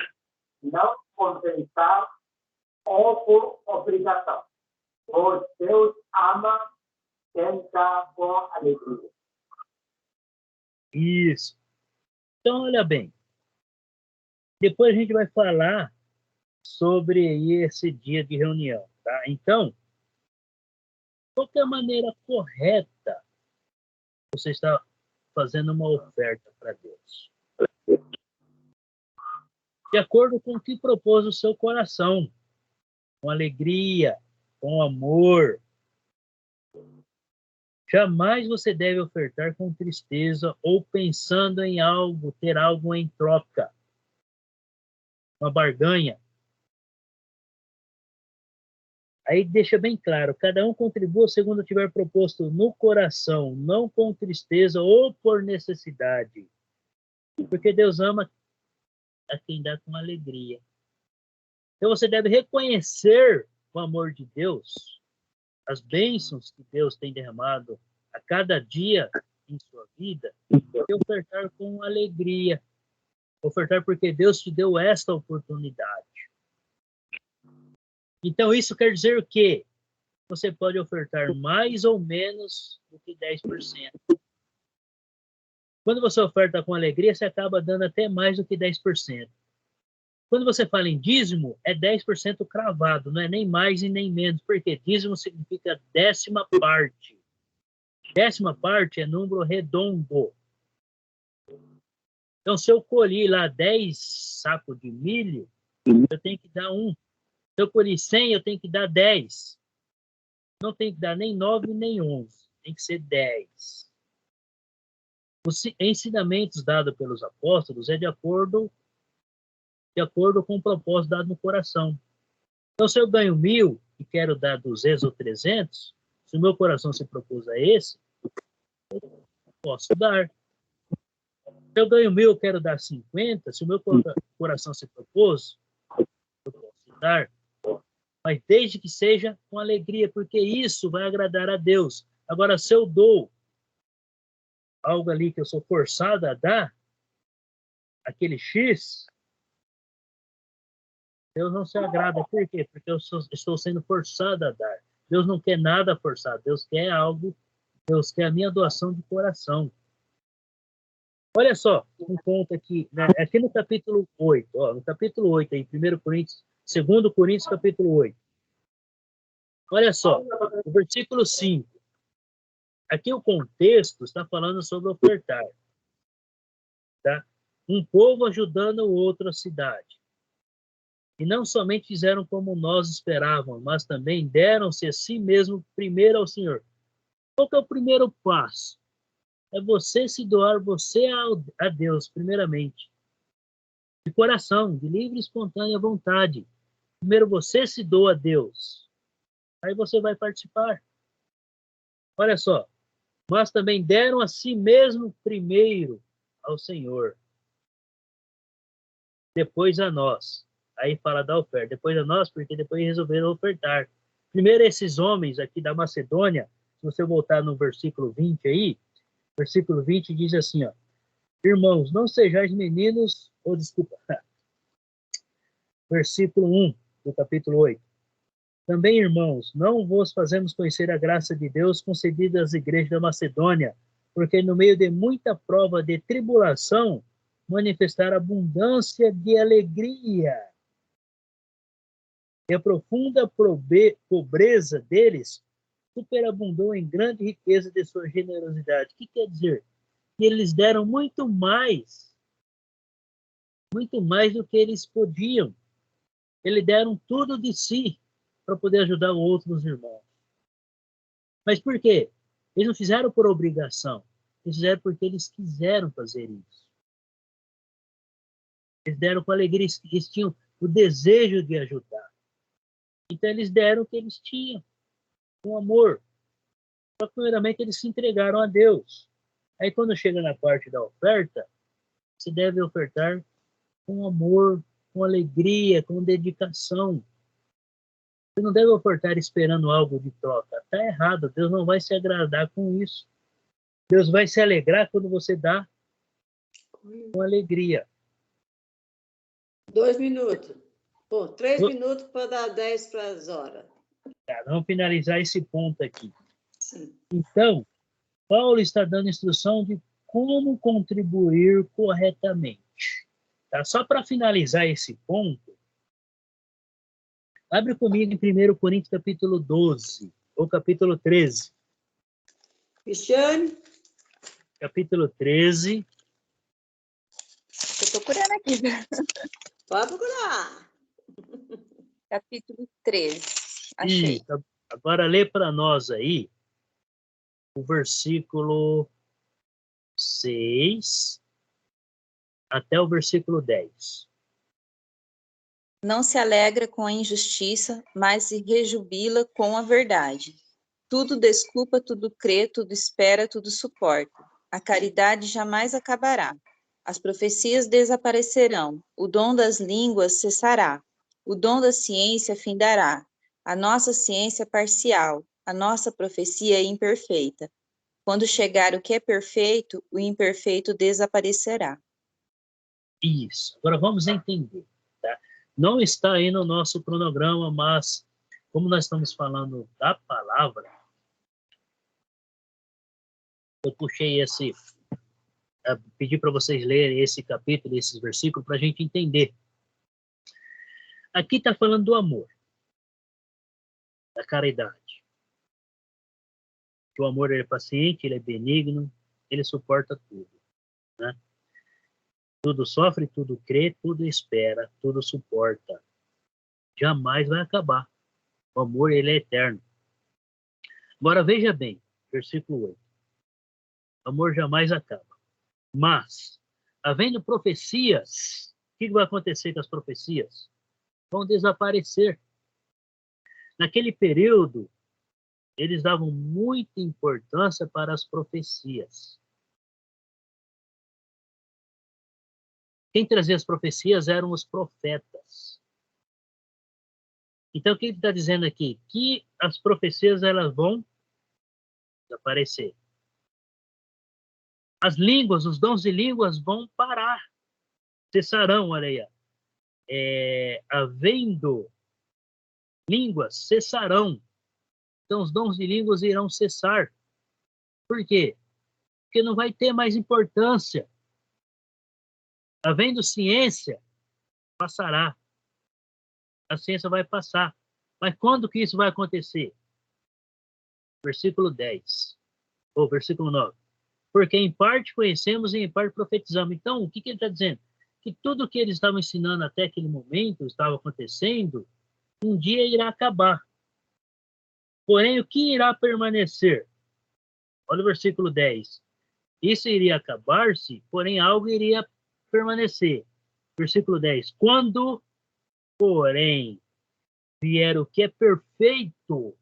não por pensar ou por obrigação, pois Deus ama quem dá com alegria. Isso. Então, olha bem. Depois a gente vai falar sobre esse dia de reunião, tá? Então, qual que é a maneira correta você está fazendo uma oferta para Deus? De acordo com o que propôs o seu coração, com alegria, com amor. Jamais você deve ofertar com tristeza ou pensando em algo, ter algo em troca. Uma barganha. Aí deixa bem claro, cada um contribua segundo tiver proposto no coração, não com tristeza ou por necessidade. Porque Deus ama a quem dá com alegria. Então você deve reconhecer o amor de Deus, as bênçãos que Deus tem derramado a cada dia em sua vida, e ofertar com alegria. Ofertar porque Deus te deu esta oportunidade. Então isso quer dizer o quê? Você pode ofertar mais ou menos do que 10%. Quando você oferta com alegria, você acaba dando até mais do que 10%. Quando você fala em dízimo, é 10% cravado, não é nem mais e nem menos, porque dízimo significa 10ª parte. 10ª parte é número redondo. Então, se eu colhi lá 10 sacos de milho, eu tenho que dar 1. Se eu colhi 100, eu tenho que dar 10. Não tem que dar nem 9 nem 11. Tem que ser 10. Os ensinamentos dados pelos apóstolos é de acordo com o propósito dado no coração. Então, se eu ganho 1.000 e quero dar 200 ou 300, se o meu coração se propôs a esse, eu posso dar. Se eu ganho 1.000 e quero dar 50, se o meu coração se propôs, eu posso dar. Mas desde que seja com alegria, porque isso vai agradar a Deus. Agora, se eu dou algo ali que eu sou forçado a dar, aquele X, Deus não se agrada. Por quê? Porque eu estou sendo forçado a dar. Deus não quer nada forçado. Deus quer algo. Deus quer a minha doação de coração. Olha só, um ponto aqui, né? Aqui no capítulo 8, ó, no capítulo 8, aí, 1 Coríntios, 2 Coríntios, capítulo 8. Olha só, o versículo 5. Aqui o contexto está falando sobre ofertar. Tá? Um povo ajudando o outro a cidade. E não somente fizeram como nós esperávamos, mas também deram-se a si mesmo primeiro ao Senhor. Qual que é o primeiro passo? É você se doar, você a Deus, primeiramente. De coração, de livre e espontânea vontade. Primeiro você se doa a Deus. Aí você vai participar. Olha só. Mas também deram a si mesmo primeiro ao Senhor. Depois a nós. Aí fala da oferta. Depois a nós, porque depois resolveram ofertar. Primeiro esses homens aqui da Macedônia, se você voltar no versículo 20 aí, versículo 20 diz assim, ó, irmãos, não sejais meninos, ou desculpa, versículo 1 do capítulo 8. Também, irmãos, não vos fazemos conhecer a graça de Deus concedida às igrejas da Macedônia, porque no meio de muita prova de tribulação, manifestaram abundância de alegria. E a profunda pobreza deles superabundou em grande riqueza de sua generosidade. O que quer dizer? Que eles deram muito mais do que eles podiam. Eles deram tudo de si para poder ajudar outros irmãos. Mas por quê? Eles não fizeram por obrigação. Eles fizeram porque eles quiseram fazer isso. Eles deram com alegria, eles tinham o desejo de ajudar. Então eles deram o que eles tinham, com amor. Só que primeiramente eles se entregaram a Deus. Aí quando chega na parte da oferta, se deve ofertar com amor, com alegria, com dedicação. Você não deve ofertar esperando algo de troca. Está errado. Deus não vai se agradar com isso. Deus vai se alegrar quando você dá com alegria. 2 minutos. Bom, 3 minutos para dar 10 para as horas. Tá, vamos finalizar esse ponto aqui. Sim. Então, Paulo está dando instrução de como contribuir corretamente. Tá? Só para finalizar esse ponto, abre comigo em 1 Coríntios capítulo 12, ou capítulo 13. Cristiane? Capítulo 13. Estou procurando aqui. Pode procurar. Capítulo 13. Achei. E agora lê para nós aí o versículo 6 até o versículo 10. Não se alegra com a injustiça, mas se rejubila com a verdade. Tudo desculpa, tudo crê, tudo espera, tudo suporta. A caridade jamais acabará. As profecias desaparecerão. O dom das línguas cessará. O dom da ciência findará. A nossa ciência é parcial. A nossa profecia é imperfeita. Quando chegar o que é perfeito, o imperfeito desaparecerá. Isso. Agora vamos entender. Tá? Não está aí no nosso cronograma, mas como nós estamos falando da palavra, eu puxei pedi para vocês lerem esse capítulo, esses versículos, para a gente entender. Aqui está falando do amor, da caridade. Que o amor ele é paciente, ele é benigno, ele suporta tudo. Né? Tudo sofre, tudo crê, tudo espera, tudo suporta. Jamais vai acabar. O amor ele é eterno. Agora veja bem, versículo 8. O amor jamais acaba. Mas, havendo profecias, o que vai acontecer com as profecias? Vão desaparecer. Naquele período, eles davam muita importância para as profecias. Quem trazia as profecias eram os profetas. Então, o que ele está dizendo aqui? Que as profecias elas vão desaparecer. As línguas, os dons de línguas vão parar. Cessarão, olha aí. Havendo línguas, cessarão. Então, os dons de línguas irão cessar. Por quê? Porque não vai ter mais importância. Havendo ciência, passará. A ciência vai passar. Mas quando que isso vai acontecer? Versículo 10. Ou versículo 9. Porque em parte conhecemos e em parte profetizamos. Então, o que ele está dizendo? Que tudo que eles estavam ensinando até aquele momento, estava acontecendo, um dia irá acabar. Porém, o que irá permanecer? Olha o versículo 10. Isso iria acabar-se, porém algo iria permanecer. Versículo 10. Quando, porém, vier o que é perfeito,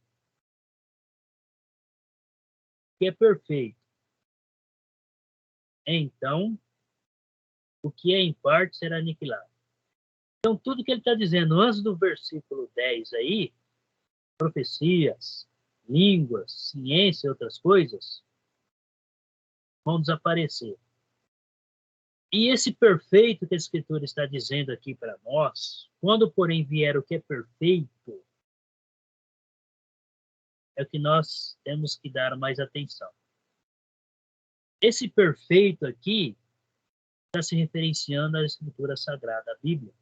então, o que é em parte será aniquilado. Então, tudo que ele está dizendo antes do versículo 10 aí, profecias, línguas, ciência e outras coisas, vão desaparecer. E esse perfeito que a Escritura está dizendo aqui para nós, quando, porém, vier o que é perfeito, é o que nós temos que dar mais atenção. Esse perfeito aqui está se referenciando à Escritura Sagrada, à Bíblia.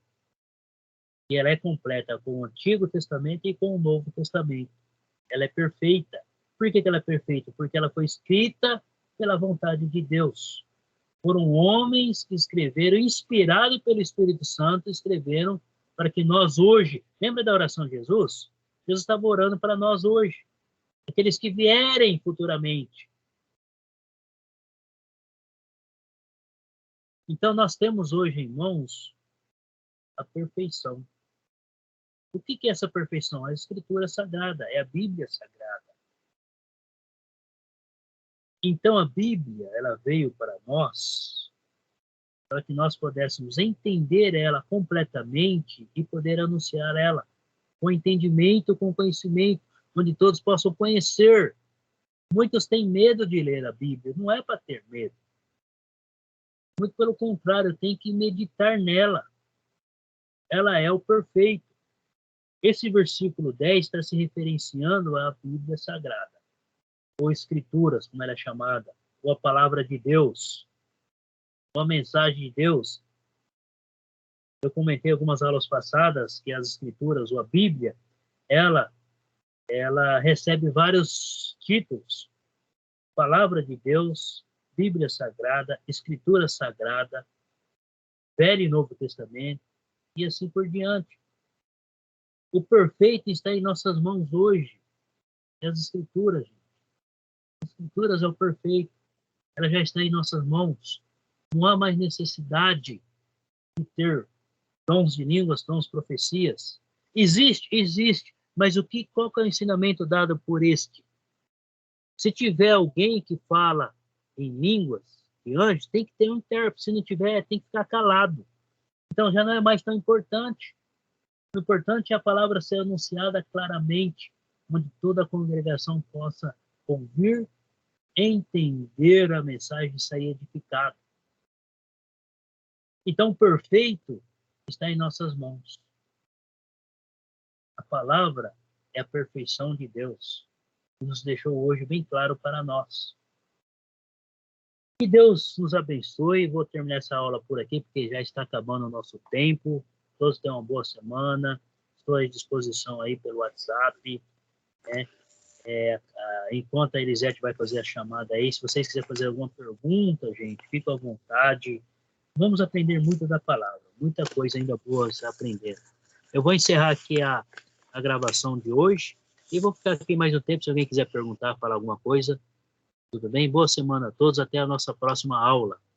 E ela é completa com o Antigo Testamento e com o Novo Testamento. Ela é perfeita. Por que ela é perfeita? Porque ela foi escrita pela vontade de Deus. Foram homens que escreveram, inspirados pelo Espírito Santo, escreveram para que nós hoje... Lembra da oração de Jesus? Jesus estava orando para nós hoje. Aqueles que vierem futuramente. Então, nós temos hoje em mãos a perfeição. O que é essa perfeição? A Escritura Sagrada, é a Bíblia Sagrada. Então, a Bíblia, ela veio para nós, para que nós pudéssemos entender ela completamente e poder anunciar ela, com entendimento, com conhecimento, onde todos possam conhecer. Muitos têm medo de ler a Bíblia, não é para ter medo. Muito pelo contrário, tem que meditar nela. Ela é o perfeito. Esse versículo 10 está se referenciando à Bíblia Sagrada, ou Escrituras, como ela é chamada, ou a Palavra de Deus, ou a mensagem de Deus. Eu comentei algumas aulas passadas que as Escrituras, ou a Bíblia, ela recebe vários títulos. Palavra de Deus, Bíblia Sagrada, Escritura Sagrada, Velho e Novo Testamento, e assim por diante. O perfeito está em nossas mãos hoje. É as Escrituras, gente. As Escrituras é o perfeito. Ela já está em nossas mãos. Não há mais necessidade de ter dons de línguas, dons de profecias. Existe. Mas qual que é o ensinamento dado por este? Se tiver alguém que fala em línguas de anjos, tem que ter um intérprete. Se não tiver, tem que ficar calado. Então já não é mais tão importante. O importante é a palavra ser anunciada claramente, onde toda a congregação possa ouvir, entender a mensagem e sair edificado. Então, o perfeito está em nossas mãos. A palavra é a perfeição de Deus, que nos deixou hoje bem claro para nós. Que Deus nos abençoe. Vou terminar essa aula por aqui, porque já está acabando o nosso tempo. Todos tenham uma boa semana. Estou à disposição aí pelo WhatsApp. Né? Enquanto a Elisete vai fazer a chamada aí, se vocês quiserem fazer alguma pergunta, gente, fica à vontade. Vamos aprender muito da palavra. Muita coisa ainda boa a aprender. Eu vou encerrar aqui a gravação de hoje e vou ficar aqui mais um tempo. Se alguém quiser perguntar, falar alguma coisa. Tudo bem? Boa semana a todos. Até a nossa próxima aula.